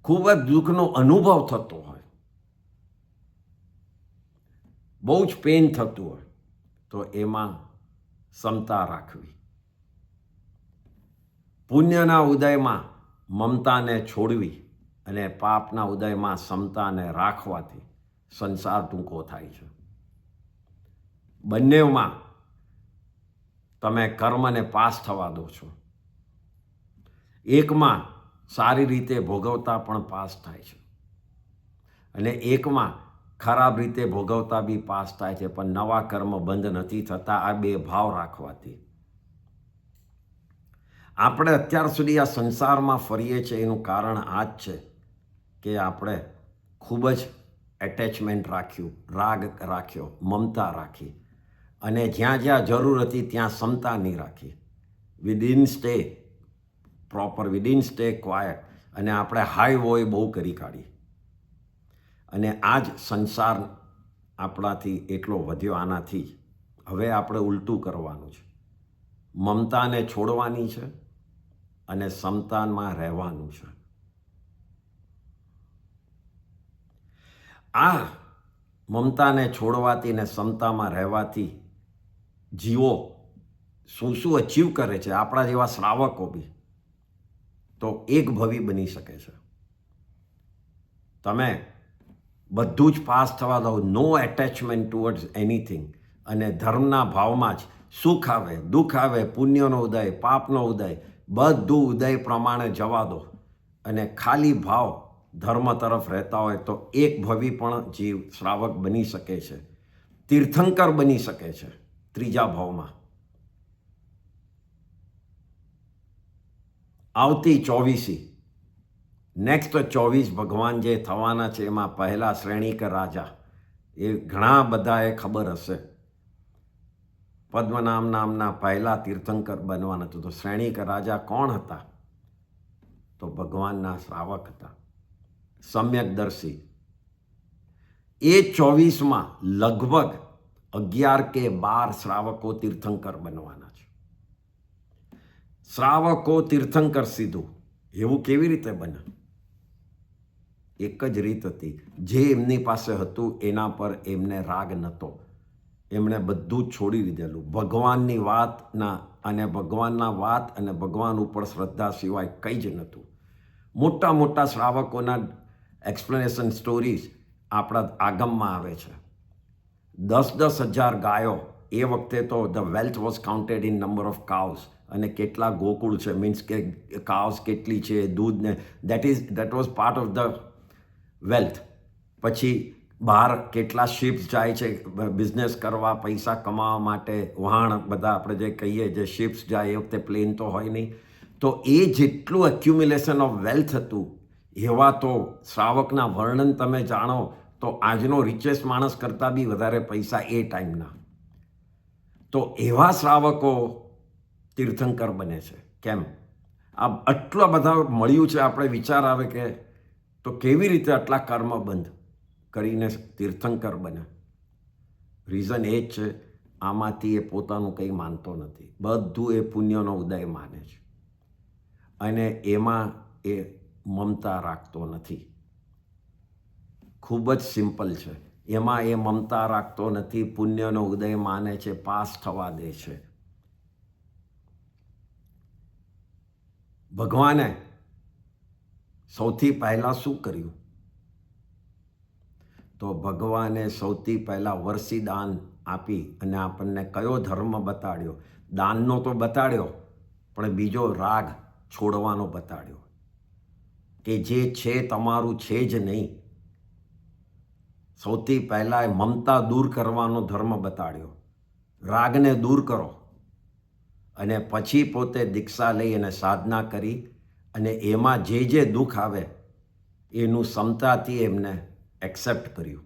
ખૂબ જ દુઃખનો અનુભવ થતો હોય, બહુ જ પેન થતું હોય, તો એમાં ક્ષમતા રાખવી. પુણ્યના ઉદયમાં મમતાને છોડવી અને પાપના ઉદયમાં ક્ષમતાને રાખવાથી સંસાર ટૂંકો થાય છે. બંનેમાં તમે કર્મને પાસ થવા દો છો. એકમાં સારી રીતે ભોગવતા પણ પાસ થાય છે, અને એકમાં ખરાબ રીતે ભોગવતા બી પાસ થાય છે, પણ નવા કર્મ બંધ નથી થતા આ બે ભાવ રાખવાથી. આપણે અત્યાર સુધી આ સંસારમાં ફરીએ છીએ એનું કારણ આ જ છે કે આપણે ખૂબ જ એટેચમેન્ટ રાખ્યું, રાગ રાખ્યો, મમતા રાખી, અને જ્યાં જ્યાં જરૂર હતી ત્યાં ક્ષમતા નહીં રાખી. વી ડિડન્ટ સ્ટે ક્વાયટ, અને આપણે હાઈ વોય બહુ કરી કાઢી. અને આ જ સંસાર આપણાથી એટલો વધ્યો આનાથી જ. હવે આપણે ઉલટું કરવાનું છે. મમતાને છોડવાની છે અને ક્ષમતામાં રહેવાનું છે. આ મમતાને છોડવાથી ને ક્ષમતામાં રહેવાથી જીવો શું શું અચીવ કરે છે, આપણા જેવા શ્રાવકો બી, તો એક ભવી બની શકે છે. તમે બધું જ પાસ થવા દો, નો એટેચમેન્ટ ટુવર્ડ્સ એનીથિંગ, અને ધર્મના ભાવમાં જ સુખ આવે, દુઃખ આવે, પુણ્યનો ઉદય, પાપનો ઉદય, બધું ઉદય પ્રમાણે જવા દો અને ખાલી ભાવ ધર્મ તરફ રહેતા હોય તો એક ભવી પણ જીવ શ્રાવક બની શકે છે, તીર્થંકર બની શકે છે ત્રીજા ભાવમાં. આવતી 24 નેક્સ્ટ 24 ભગવાન જે થવાના છે એમાં પહેલા શ્રેણીક રાજા, એ ઘણા બધાએ ખબર હશે. પદ્મનામ નામના પહેલા તીર્થંકર બનવાના હતા. તો શ્રેણીક રાજા કોણ હતા? તો ભગવાનના શ્રાવક હતા, સમ્યકદર્શી. એ 24માં લગભગ 11 કે 12 શ્રાવકો તીર્થંકર બનવાના છે. શ્રાવકો તીર્થંકર સીધું એવું કેવી રીતે બને? એક જ રીત હતી, જે એમની પાસે હતું એના પર એમને રાગ નહોતો, એમણે બધું જ છોડી દીધેલું. ભગવાનની વાતના અને ભગવાનના વાત અને ભગવાન ઉપર શ્રદ્ધા સિવાય કંઈ જ નહોતું. મોટા મોટા શ્રાવકોના એક્સપ્લેનેશન સ્ટોરીઝ આપણા આગમમાં આવે છે. 10,000 ગાયો, એ વખતે તો the wealth was counted in number of cows, અને કેટલા ગોકુળ છે, મીન્સ કે કાઉસ કેટલી છે, દૂધને, that was part of the wealth. પછી બહાર કેટલા શિપ્સ જાય છે બિઝનેસ કરવા, પૈસા કમાવા માટે, વહાણ બધા આપણે જે કહીએ, જે શિપ્સ જાય, એ વખતે પ્લેન તો હોય નહીં. તો એ જેટલું એક્યુમ્યુલેશન ઓફ વેલ્થ હતું, એવા તો શ્રાવકના વર્ણન તમે જાણો તો આજનો રિચેસ્ટ માણસ કરતાં બી વધારે પૈસા એ ટાઈમના. તો એવા શ્રાવકો તીર્થંકર બને છે. કેમ? આ આટલા બધા મળ્યું છે, આપણે વિચાર આવે કે તો કેવી રીતે આટલા કર્મ બંધ કરીને તીર્થંકર બને? રીઝન એ જ છે, આમાંથી એ પોતાનું કંઈ માનતો નથી, બધું એ પુણ્યનો ઉદય માને છે, અને એમાં એ મમતા રાખતો નથી. ખૂબ જ સિમ્પલ છે. એમાં એ મમતા રાખતો નથી, પુણ્યનો ઉદય માને છે, પાસ થવા દે છે. ભગવાને સૌથી પહેલાં શું કર્યું? તો ભગવાને સૌથી પહેલાં વર્ષી દાન આપી અને આપણને કયો ધર્મ બતાડ્યો? દાનનો તો બતાડ્યો, પણ બીજો રાગ છોડવાનો બતાડ્યો, કે જે છે તમારું છે જ નહીં. સૌથી પહેલાં મમતા દૂર કરવાનો ધર્મ બતાડ્યો, રાગને દૂર કરો, અને પછી પોતે દીક્ષા લઈ અને સાધના કરી, અને એમાં જે દુઃખ આવે એનું ક્ષમતાથી એમને એક્સેપ્ટ કર્યું.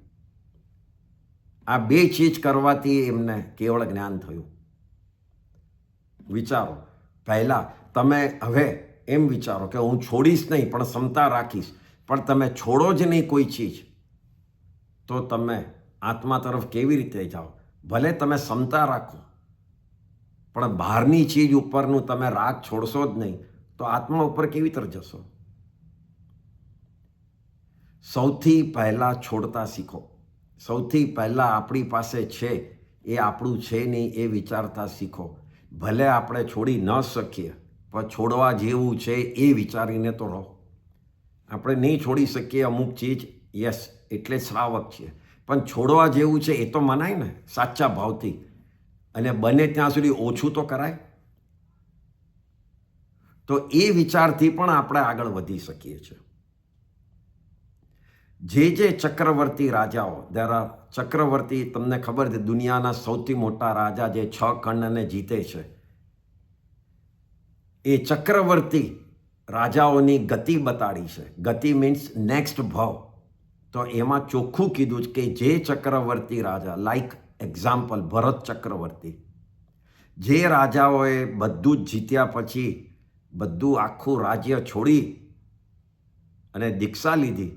આ બે ચીજ કરવાથી એમને કેવળ જ્ઞાન થયું. વિચારો, પહેલાં તમે હવે એમ વિચારો કે હું છોડીશ નહીં પણ ક્ષમતા રાખીશ, પણ તમે છોડો જ નહીં કોઈ ચીજ, તો તમે આત્મા તરફ કેવી રીતે જાઓ? ભલે તમે ક્ષમતા રાખો, પણ બહારની ચીજ ઉપરનું તમે રાગ છોડશો જ નહીં, તો આત્મા ઉપર કેવી તરફ જશો? સૌથી પહેલાં છોડતા શીખો. સૌથી પહેલાં આપણી પાસે છે એ આપણું છે નહીં એ વિચારતા શીખો. ભલે આપણે છોડી ન શકીએ, પણ છોડવા જેવું છે એ વિચારીને તો રહો. આપણે નહીં છોડી શકીએ અમુક ચીજ, યસ, એટલે શ્રાવક છીએ, પણ છોડવા જેવું છે એ તો મનાય ને સાચા ભાવથી, અને બને ત્યાં સુધી ઓછું તો કરાય. તો એ વિચારથી પણ આપણે આગળ વધી શકીએ છીએ. જે ચક્રવર્તી રાજાઓ, ચક્રવર્તી, તમને ખબર છે દુનિયાના સૌથી મોટા રાજા જે 6 ખંડને જીતે છે, એ ચક્રવર્તી રાજાઓની ગતિ બતાડી છે. ગતિ મીન્સ નેક્સ્ટ ભાવ. તો એમાં ચોખ્ખું કીધું છે કે જે ચક્રવર્તી રાજા, લાઈક એક્ઝામ્પલ ભરત ચક્રવર્તી, જે રાજાઓએ બધું જ જીત્યા પછી બધું આખું રાજ્ય છોડી અને દીક્ષા લીધી,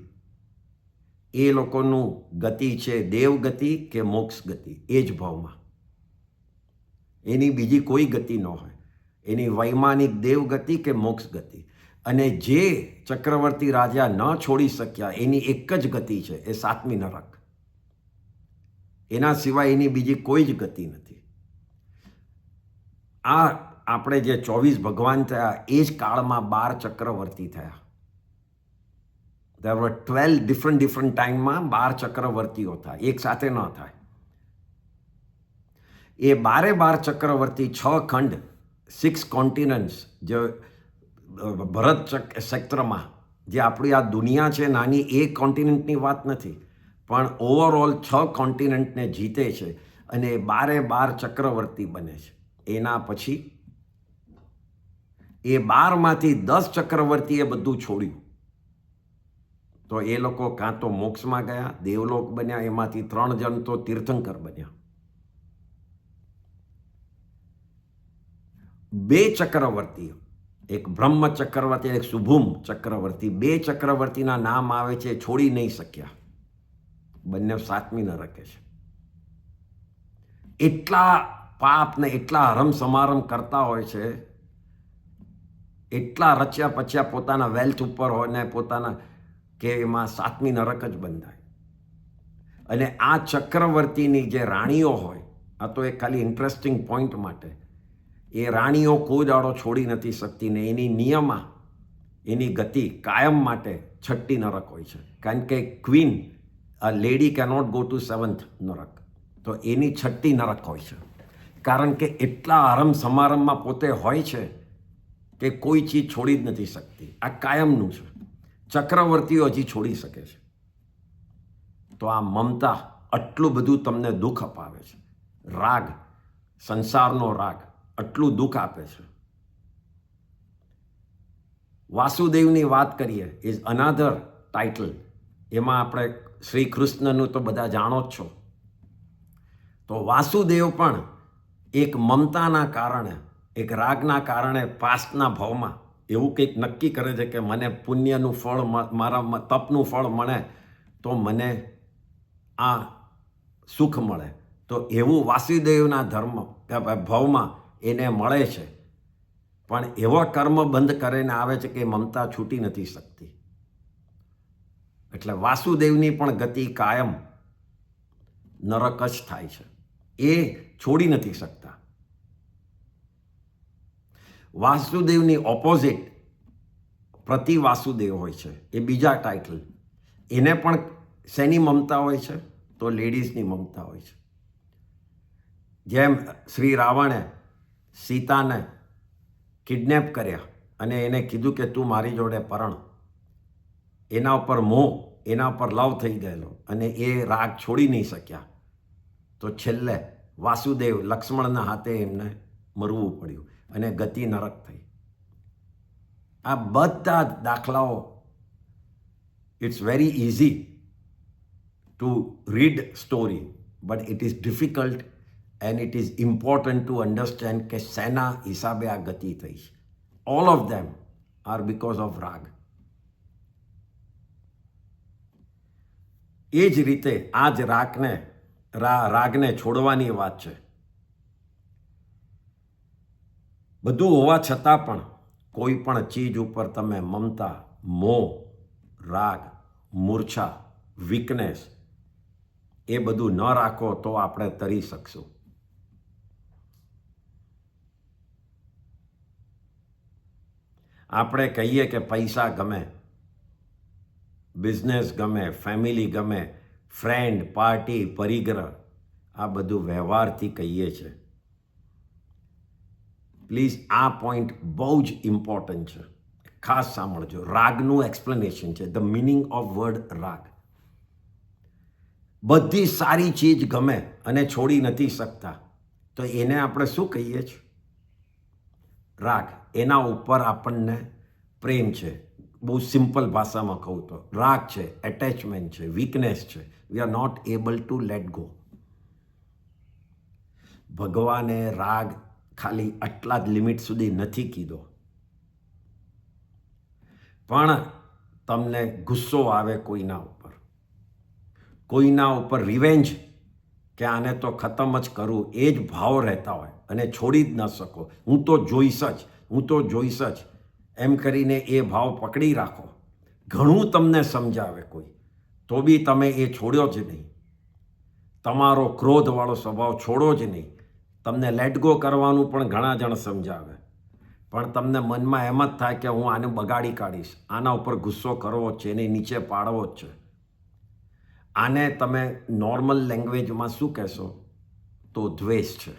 એ લોકોનું ગતિ છે દેવગતિ કે મોક્ષ ગતિ, એ જ ભાવમાં. એની બીજી કોઈ ગતિ ન હોય, એની વૈમાનિક દેવગતિ કે મોક્ષ ગતિ. અને જે ચક્રવર્તી રાજા ન છોડી શક્યા, એની એક જ ગતિ છે, એ 7મી નરક. એના સિવાય એની બીજી કોઈ જ ગતિ નથી. આ આપણે જે 24 ભગવાન થયા એ જ કાળમાં 12 ચક્રવર્તી થયા. દેર વર 12 ડિફરન્ટ ટાઈમમાં 12 ચક્રવર્તીઓ થાય, એક સાથે ન થાય. એ 12 ચક્રવર્તી 6 ખંડ 6 કોન્ટિનન્ટ્સ જે ભરત ક્ષેત્રમાં જે આપણી આ દુનિયા છે નાની, એ કોન્ટિનેન્ટની વાત નથી, પણ ઓવરઓલ 6 કોન્ટિનેન્ટને જીતે છે અને 12 ચક્રવર્તી બને છે. એના પછી એ 12માંથી 10 ચક્રવર્તીએ બધું છોડ્યું, તો એ લોકો કાં તો મોક્ષમાં ગયા, દેવલોક બન્યા, એમાંથી 3 જણ તો તીર્થંકર બન્યા. 2 ચક્રવર્તીઓ, એક બ્રહ્મ ચક્રવર્તી, એક શુભુમ ચક્રવર્તી, 2 ચક્રવર્તીના નામ આવે છે, છોડી નહીં શક્યા, બંને 7મી નરકે છે. એટલા પાપ ને એટલા હરમ સમારમ કરતા હોય છે, એટલા રચ્યા પચ્યા પોતાના વેલ્થ ઉપર હોય ને પોતાના, કે એમાં 7મી નરક જ બંધાય. અને આ ચક્રવર્તીની જે રાણીઓ હોય, આ તો એક ખાલી ઇન્ટરેસ્ટિંગ પોઈન્ટ માટે, એ રાણીઓ કોઈ દાડો છોડી નથી શકતી ને એની નિયમા, એની ગતિ કાયમ માટે 6ઠ્ઠી નરક હોય છે. કારણ કે queen, a lady cannot go to 7th નરક, તો એની 6ઠ્ઠી નરક હોય છે. કારણ કે એટલા આરમ સમારંભમાં પોતે હોય છે કે કોઈ ચીજ છોડી જ નથી શકતી. આ કાયમનું છે. ચક્રવર્તીઓ હજી છોડી શકે છે. તો આ મમતા આટલું બધું તમને દુઃખ અપાવે છે. રાગ, સંસારનો રાગ આટલું દુઃખ આપે છે. વાસુદેવની વાત કરીએ, ઇઝ અનાધર ટાઇટલ. એમાં આપણે શ્રી કૃષ્ણનું તો બધા જાણો જ છો. તો વાસુદેવ પણ એક મમતાના કારણે, એક રાગના કારણે પાસ્ટના ભાવમાં એવું કંઈક નક્કી કરે છે કે મને પુણ્યનું ફળ, મારા તપનું ફળ મળે તો મને આ સુખ મળે. તો એવું વાસુદેવના ધર્મ ભાવમાં એને મળે છે. પણ એવા કર્મ બંધ કરીને આવે છે કે મમતા છૂટી નથી શકતી. એટલે વાસુદેવની પણ ગતિ કાયમ નરક જ થાય છે. એ છોડી નથી શકતા. વાસુદેવની ઓપોઝિટ પ્રતિ વાસુદેવ હોય છે, એ બીજા ટાઇટલ. એને પણ શેની મમતા હોય છે? તો લેડીઝની મમતા હોય છે. જેમ શ્રી રાવણે સીતાને કિડનેપ કર્યા અને એને કીધું કે તું મારી જોડે પરણ, એના ઉપર મોહ, એના ઉપર લવ થઈ ગયેલો અને એ રાગ છોડી નહીં શક્યા. તો છેલ્લે વાસુદેવ લક્ષ્મણના હાથે એમને મરવું પડ્યું અને ગતિ નરક થઈ. આ બધા દાખલાઓ, it's very easy to read story, but it is difficult and it is important to understand કે શેના હિસાબે આ ગતિ થઈ છે. All of them are because of રાગ. એ જ રીતે આ જ રાગને છોડવાની વાત છે. બધું હોવા છતાં પણ કોઈ પણ ચીજ ઉપર તમે મમતા, મોહ, રાગ, મૂર્છા, વીકનેસ એ બધું ન રાખો તો આપણે તરી શકશું. આપણે કહીએ કે પૈસા ગમે, બિઝનેસ ગમે, ફેમિલી ગમે, ફ્રેન્ડ, પાર્ટી, પરિગ્રહ, આ બધું વ્યવહારથી કહીએ છીએ. પ્લીઝ આ પોઈન્ટ બહુ જ ઇમ્પોર્ટન્ટ છે, ખાસ સાંભળજો. રાગનું એક્સપ્લેનેશન છે, ધ મિનિંગ ઓફ વર્ડ રાગ. બધી સારી ચીજ ગમે અને છોડી નથી શકતા, તો એને આપણે શું કહીએ છીએ? રાગ. એના ઉપર આપણને પ્રેમ છે. બહુ સિમ્પલ ભાષામાં કહું તો રાગ છે, એટેચમેન્ટ છે, વીકનેસ છે. We are not able to let go. ભગવાને રાગ ખાલી આટલા જ લિમિટ સુધી નથી કીધો. પણ તમને ગુસ્સો આવે કોઈના ઉપર રિવેન્જ, કે આને તો ખતમ જ કરું, એ જ ભાવ રહેતા હોય અને છોડી જ ન શકો. હું તો જોઈશ જ એમ કરીને એ ભાવ પકડી રાખો. ઘણું તમને સમજાવે કોઈ, તો બી તમે એ છોડ્યો જ નહીં. તમારો ક્રોધવાળો સ્વભાવ છોડો જ નહીં. તમને લેટ ગો કરવાનું પણ ઘણા જણ સમજાવે, પણ તમને મનમાં એમ જ થાય કે હું આને બગાડી કાઢીશ, આના ઉપર ગુસ્સો કરવો જ છે, એની નીચે પાડવો જ છે. આને તમે નોર્મલ લેંગ્વેજમાં શું કહેશો? તો દ્વેષ છે,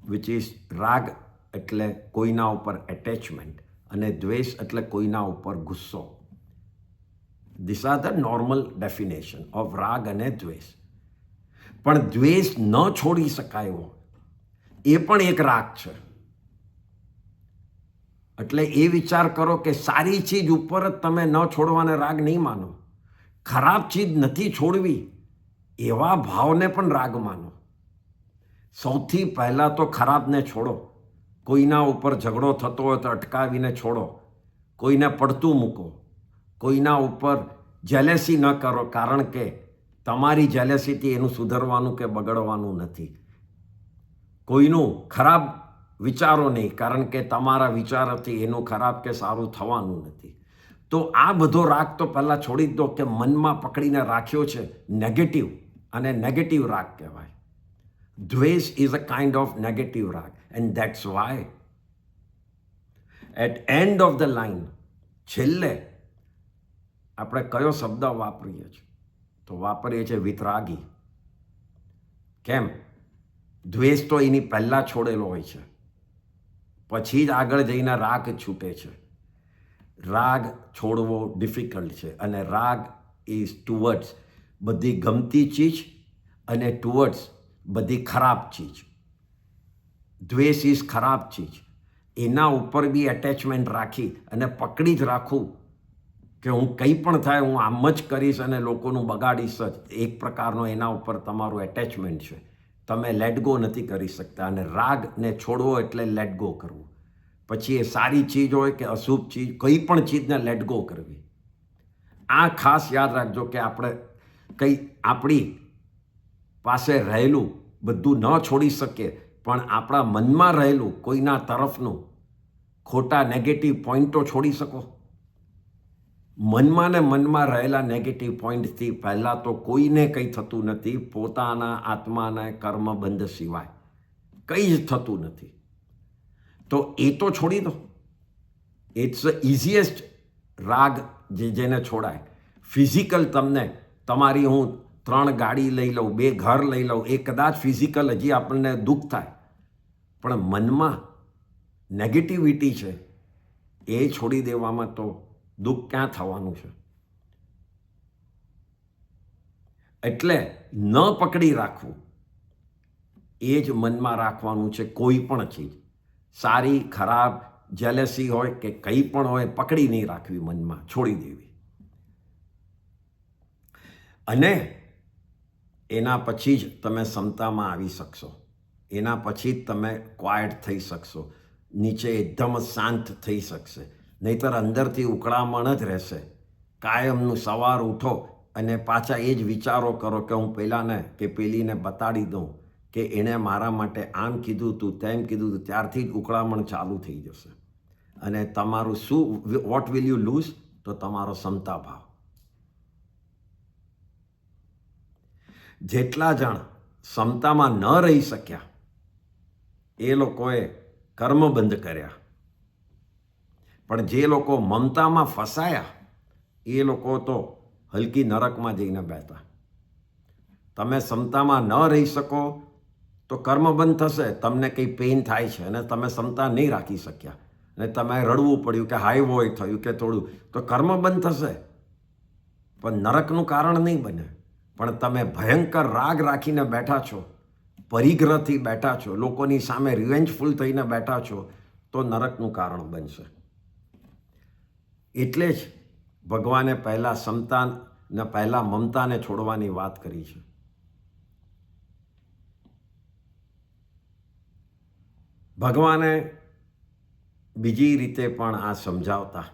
વિચ ઇઝ રાગ એટલે કોઈના ઉપર એટેચમેન્ટ અને દ્વેષ એટલે કોઈના ઉપર ગુસ્સો. This are the normal definition of રાગ અને દ્વેષ. પણ દ્વેષ ન છોડી શકાય એવો એ પણ એક રાગ છે. એટલે એ વિચાર કરો કે સારી ચીજ ઉપર જ તમે ન છોડવાને રાગ નહીં માનો, ખરાબ ચીજ નથી છોડવી એવા ભાવને પણ રાગ માનો. સૌથી પહેલાં તો ખરાબને છોડો. કોઈના ઉપર ઝઘડો થતો હોય તો અટકાવીને છોડો, કોઈને પડતું મૂકો, કોઈના ઉપર જેલેસી ન કરો, કારણ કે તમારી જેલેસીથી એનું સુધરવાનું કે બગડવાનું નથી. કોઈનું ખરાબ વિચારો નહીં, કારણ કે તમારા વિચારોથી એનું ખરાબ કે સારું થવાનું નથી. તો આ બધો રાગ તો પહેલાં છોડી દો કે મનમાં પકડીને રાખ્યો છે નેગેટિવ, અને નેગેટિવ રાગ કહેવાય. દ્વેષ is a kind of negative rag, and that's why at end of the line છેલ્લે આપણે કયો શબ્દ વાપરીએ છીએ? તો વાપરીએ છીએ વિતરાગી. કેમ? દ્વેષ તો એની પહેલાં છોડેલો હોય છે, પછી જ આગળ જઈને રાગ છૂટે છે. રાગ છોડવો ડિફિકલ્ટ છે, અને રાગ ઇઝ ટુવર્ડ્સ બધી ગમતી ચીજ અને ટુવર્ડ્સ બધી ખરાબ ચીજ. દ્વેષ ઇઝ ખરાબ ચીજ. એના ઉપર બી એટેચમેન્ટ રાખી અને પકડી જ રાખવું કે હું કંઈ પણ થાય હું આમ જ કરીશ અને લોકોનું બગાડીશ જ, એક પ્રકારનો એના ઉપર તમારું એટેચમેન્ટ છે. તમે લેટ ગો નથી કરી શકતા, અને રાગને છોડવો એટલે લેટ ગો કરવું. પછી એ સારી ચીજ હોય કે અશુભ ચીજ, કંઈ પણ ચીજને લેટ ગો કરવી. આ ખાસ યાદ રાખજો કે આપણે કંઈ આપણી પાસે રહેલું બધું ન છોડી શકીએ, પણ આપણા મનમાં રહેલું કોઈના તરફનું ખોટા નેગેટિવ પોઈન્ટ તો છોડી શકો. મનમાં ને મનમાં રહેલા નેગેટિવ પોઈન્ટથી પહેલાં તો કોઈને કંઈ થતું નથી, પોતાના આત્માના કર્મબંધ સિવાય કંઈ જ થતું નથી. તો એ તો છોડી દો. ઇટ્સ ધ ઇઝીએસ્ટ રાગ જેને છોડાય. ફિઝિકલ તમને તમારી હું 3 ગાડી લઈ લઉં, 2 ઘર લઈ લઉં, એ કદાચ ફિઝિકલ હજી આપણને દુઃખ થાય, પણ મનમાં નેગેટિવિટી છે એ છોડી દેવામાં તો દુઃખ ક્યાં થવાનું છે? એટલે ન પકડી રાખવું, એ જ મનમાં રાખવાનું છે. કોઈ પણ ચીજ સારી ખરાબ જેલેસી હોય કે કંઈ પણ હોય, પકડી નહીં રાખવી, મનમાં છોડી દેવી. અને એના પછી જ તમે ક્ષમતામાં આવી શકશો, એના પછી જ તમે ક્વાયટ થઈ શકશો, નીચે એકદમ શાંત થઈ શકશે. નહીંતર અંદરથી ઉકળામણ જ રહેશે. કાયમનું સવાર ઉઠો અને પાછા એ જ વિચારો કરો કે હું પેલાને કે પેલીને બતાડી દઉં કે એણે મારા માટે આમ કીધું હતું, તેમ કીધું હતું, ત્યારથી જ ઉકળામણ ચાલુ થઈ જશે. અને તમારું શું, વોટ વિલ યુ લૂઝ? તો તમારો ક્ષમતા ભાવ. જેટલા જણ ક્ષમતામાં ન રહી શક્યા એ લોકોએ કર્મ બંધ કર્યા, પણ જે લોકો મમતામાં ફસાયા એ લોકો તો હલકી નરકમાં જઈને બેઠા. તમે ક્ષમતામાં ન રહી શકો તો કર્મ બંધ થશે. તમને કંઈ પેઇન થાય છે અને તમે ક્ષમતા નહીં રાખી શક્યા અને તમે રડવું પડ્યું કે હાઈ વોય થયું કે થોડું, તો કર્મ બંધ થશે, પણ નરકનું કારણ નહીં બને. પણ તમે ભયંકર રાગ રાખીને બેઠા છો, પરિગ્રહથી બેઠા છો, લોકોની સામે રિવેન્જફુલ થઈને બેઠા છો, તો નરકનું કારણ બનશે. એટલે જ ભગવાને પહેલાં ક્ષમતાને પહેલાં મમતાને છોડવાની વાત કરી છે. ભગવાને બીજી રીતે પણ આ સમજાવતા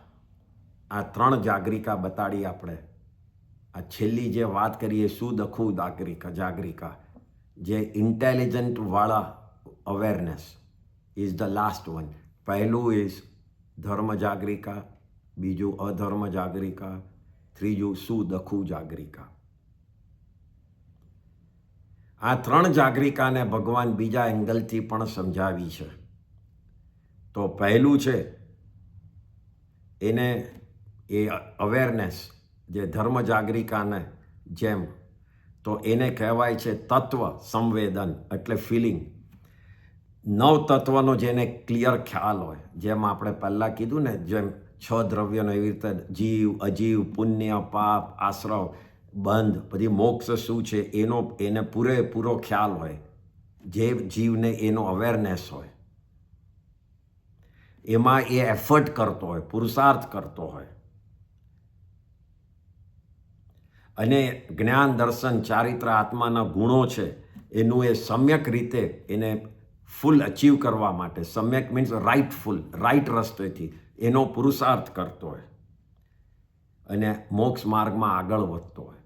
આ 3 જાગરિકા બતાડી. આપણે આ છેલ્લી જે વાત કરીએ સુદખું જાગરિકા, જે ઇન્ટેલિજન્ટવાળા awareness is the last one. પહેલું ઇઝ ધર્મ જાગરિકા, બીજું અધર્મ જાગરિકા, ત્રીજું સુદખું જાગરિકા. આ 3 જાગરિકાને ભગવાન બીજા એંગલથી પણ સમજાવી છે. તો પહેલું છે એને એ અવેરનેસ, જે ધર્મ જાગરિકાને જેમ, તો એને કહેવાય છે તત્વ સંવેદન, એટલે ફિલિંગ. 9 તત્વનો જેને ક્લિયર ખ્યાલ હોય, જેમ આપણે પહેલાં કીધું ને, જેમ 6 દ્રવ્યનો, એવી રીતે જીવ, અજીવ, પુણ્ય, પાપ, આશ્રવ, બંધ, પછી મોક્ષ શું છે એને પૂરેપૂરો ખ્યાલ હોય. જે જીવને એનો અવેરનેસ હોય, એમાં એ એફર્ટ કરતો હોય, પુરુષાર્થ કરતો હોય, અને જ્ઞાન, દર્શન, ચારિત્ર, આત્માના ગુણો છે એનું એ સમ્યક રીતે એને ફૂલ અચીવ કરવા માટે, સમ્યક મીન્સ રાઈટ રસ્તેથી એનો પુરુષાર્થ કરતો હોય અને મોક્ષ માર્ગમાં આગળ વધતો હોય,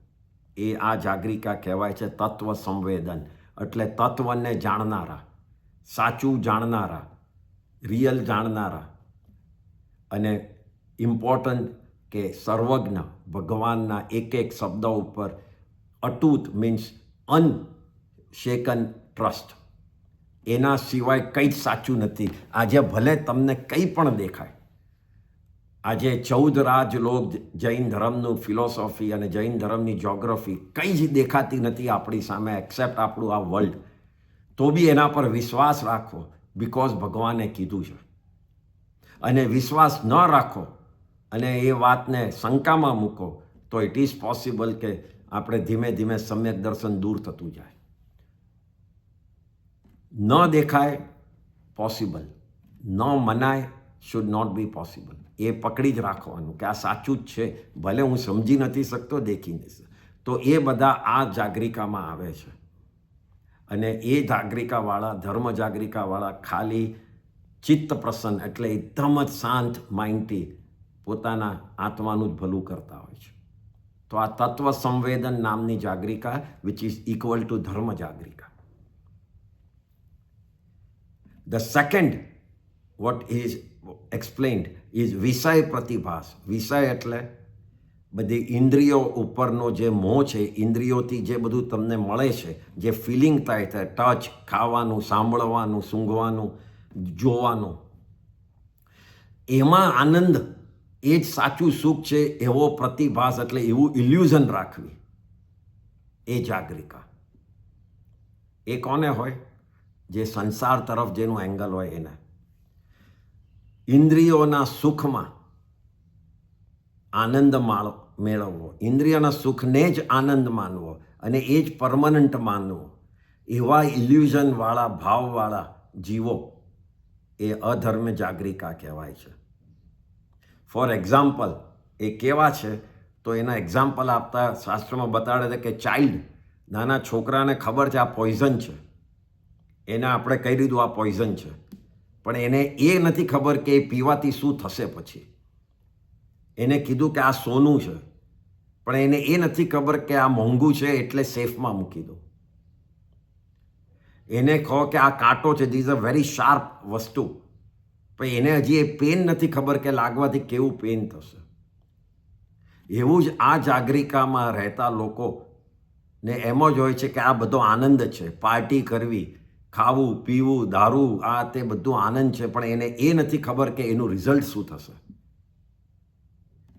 એ આ જાગરિકા કહેવાય છે તત્વ સંવેદન. એટલે તત્વને જાણનારા, સાચું જાણનારા, રિયલ જાણનારા, અને ઇમ્પોર્ટન્ટ કે સર્વજ્ઞ, ભગવાનના એક એક શબ્દ ઉપર અતૂટ મીન્સ અનશેકન ટ્રસ્ટ. એના સિવાય કંઈ જ સાચું નથી. આજે ભલે તમને કંઈ પણ દેખાય, આજે 14 રાજલોક, જૈન ધર્મનું ફિલોસોફી અને જૈન ધર્મની જ્યોગ્રાફી કંઈ જ દેખાતી નથી આપણી સામે એક્સેપ્ટ આપણું આ વર્લ્ડ, તો બી એના પર વિશ્વાસ રાખો, બિકોઝ ભગવાને કીધું છે. અને વિશ્વાસ ન રાખો અને એ વાતને શંકામાં મૂકો તો ઇટ ઇઝ પોસિબલ કે આપણે ધીમે ધીમે સમ્યક દર્શન દૂર થતું જાય. ન દેખાય પોસિબલ, ન મનાય શુડ નોટ બી પોસિબલ. એ પકડી જ રાખવાનું કે આ સાચું જ છે, ભલે હું સમજી નથી શકતો, દેખી નથી શકતો. તો એ બધા આ જાગરિકામાં આવે છે. અને એ જાગરિકાવાળા, ધર્મ જાગરિકાવાળા ખાલી ચિત્ત પ્રસન્ન, એટલે એકદમ જ શાંત માઇન્ડથી પોતાના આત્માનું જ ભલું કરતા હોય છે. તો આ તત્વ સંવેદન નામની જાગરિકા વિચ ઇઝ ઇક્વલ ટુ ધર્મ જાગરિકા. The second, what is explained is વિષય પ્રતિભાસ. વિષય એટલે બધી ઇન્દ્રિયો ઉપરનો જે મોહ છે, ઇન્દ્રિયોથી જે બધું તમને મળે છે, જે ફિલિંગ થાય છે, ટચ, ખાવાનું, સાંભળવાનું, સૂંઘવાનું, જોવાનું, એમાં આનંદ, એ જ સાચું સુખ છે એવો પ્રતિભાસ, એટલે એવું ઇલ્યુઝન રાખવી, એ જાગરિકા. એ કોને હોય? જે સંસાર તરફ જેનું એંગલ હોય એને. ઇન્દ્રિયોના સુખમાં આનંદ મેળવવો, ઇન્દ્રિયોના સુખને જ આનંદ માનવો અને એ જ પરમનન્ટ માનવો, એવા ઇલ્યુઝનવાળા ભાવવાળા જીવો એ અધર્મ જાગરિકા કહેવાય છે. ફોર એક્ઝામ્પલ, એ કેવા છે તો એના એક્ઝામ્પલ આપતા શાસ્ત્રમાં બતાડે છે કે ચાઇલ્ડ, નાના છોકરાને ખબર છે આ પોઈઝન છે, એને આપણે કહી દીધું આ પોઈઝન છે, પણ એને એ નથી ખબર કે એ પીવાથી શું થશે. પછી એને કીધું કે આ સોનું છે, પણ એને એ નથી ખબર કે આ મોંઘું છે એટલે સેફમાં મૂકી દો. એને કહો કે આ કાંટો છે, ધીસ અ વેરી શાર્પ વસ્તુ, પણ એને હજી એ પેન નથી ખબર કે લાગવાથી કેવું પેન થશે. એવું જ આ જાગરિકામાં રહેતા લોકોને એમ જ હોય છે કે આ બધો આનંદ છે, પાર્ટી કરવી, ખાવું, પીવું, દારૂ, આ તે બધું આનંદ છે, પણ એને એ નથી ખબર કે એનું રિઝલ્ટ શું થશે.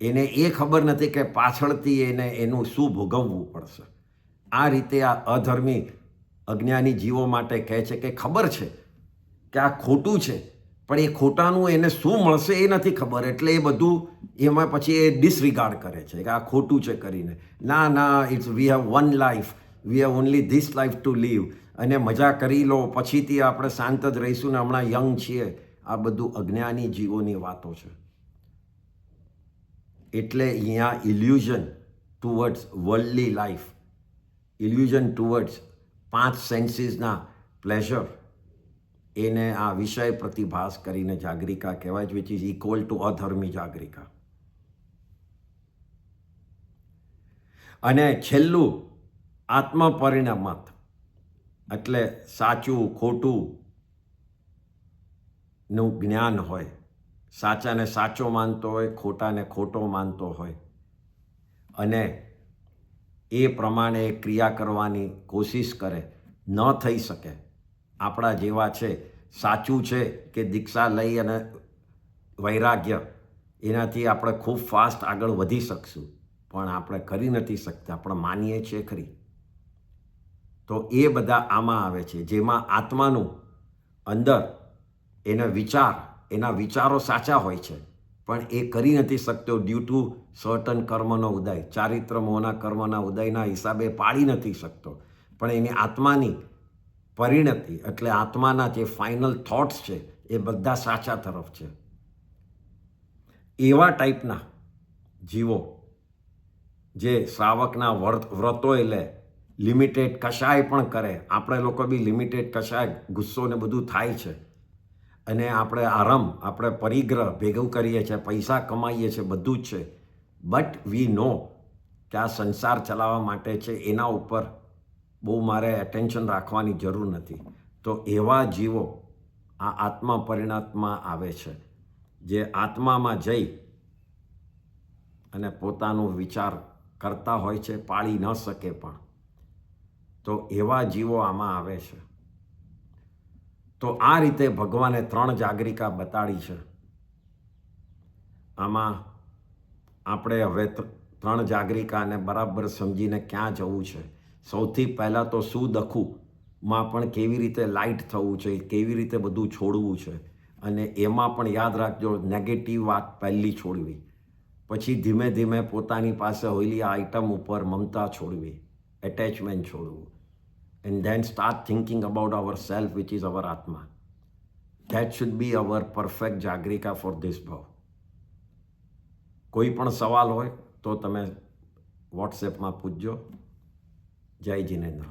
એને એ ખબર નથી કે પાછળથી એને એનું શું ભોગવવું પડશે. આ રીતે આ અધર્મી અજ્ઞાની જીવો માટે કહે છે કે ખબર છે કે આ ખોટું છે, પણ એ ખોટાનું એને શું મળશે એ નથી ખબર, એટલે એ બધું એમાં પછી એ ડિસરિગાર્ડ કરે છે કે આ ખોટું છે કરીને. ના, it's we have one life, we have only this life to live, અને મજા કરી લો, પછીથી આપણે શાંત જ રહીશું ને, હમણાં યંગ છીએ. આ બધું અજ્ઞાની જીવોની વાતો છે. એટલે અહીંયા illusion towards worldly life, illusion towards 5 સેન્સીસના પ્લેઝર, એને આ વિષય પ્રતિભાસ કરીને જાગરિકા કહેવાય, વિચ ઇઝ ઇક્વલ ટુ અધર્મી જાગરિકા. અને છેલ્લું આત્મપરિણમત, એટલે સાચું ખોટું નું જ્ઞાન હોય, સાચાને સાચો માનતો હોય, ખોટાને ખોટો માનતો હોય, અને એ પ્રમાણે ક્રિયા કરવાની કોશિશ કરે, ન થઈ શકે. આપણા જેવા છે. સાચું છે કે દીક્ષા લઈ અને વૈરાગ્ય એનાથી આપણે ખૂબ ફાસ્ટ આગળ વધી શકશું, પણ આપણે કરી નથી શકતા. આપણે માનીએ છીએ ખરી. તો એ બધા આમાં આવે છે, જેમાં આત્માનું અંદર એના વિચારો સાચા હોય છે, પણ એ કરી નથી શકતો ડ્યુ ટુ સર્ટન કર્મનો ઉદય, ચારિત્ર મોહના કર્મના ઉદયના હિસાબે પાળી નથી શકતો. પણ એની આત્માની પરિણતિ એટલે આત્માના જે ફાઇનલ થોટ્સ છે એ બધા સાચા તરફ છે. એવા ટાઈપના જીવો જે શ્રાવકના વ્રતોય લે, લિમિટેડ કશાય પણ કરે. આપણે લોકો બી લિમિટેડ કશાય, ગુસ્સો ને બધું થાય છે, અને આપણે આપણે પરિગ્રહ ભેગું કરીએ છીએ, પૈસા કમાઈએ છીએ, બધું જ છે. બટ વી નો કે આ સંસાર ચલાવવા માટે છે, એના ઉપર બહુ મારે એટેન્શન રાખવાની જરૂર નથી. તો એવા જીવો આ આત્મા પરિણાતમાં આવે છે, જે આત્મામાં જઈ અને પોતાનો વિચાર કરતા હોય છે, પાળી ન શકે પણ. તો એવા જીવો આમાં આવે છે. તો આ રીતે ભગવાને 3 જાગરિકા બતાડી છે. આમાં આપણે હવે 3 જાગરિકાને બરાબર સમજીને ક્યાં જવું છે. સૌથી પહેલાં તો શું દખુમાં પણ કેવી રીતે લાઇટ થવું છે, કેવી રીતે બધું છોડવું છે. અને એમાં પણ યાદ રાખજો, નેગેટિવ વાત પહેલી છોડવી. પછી ધીમે ધીમે પોતાની પાસે હોયેલી આઇટમ ઉપર મમતા છોડવી, એટેચમેન્ટ છોડવું. And then start thinking about ourself, which is our Atma. That should be our perfect Jagrika for this bhav. કોઈ પણ સવાલ હોય તો તમે વોટ્સએપમાં પૂછજો. જય જિનેન્દ્ર.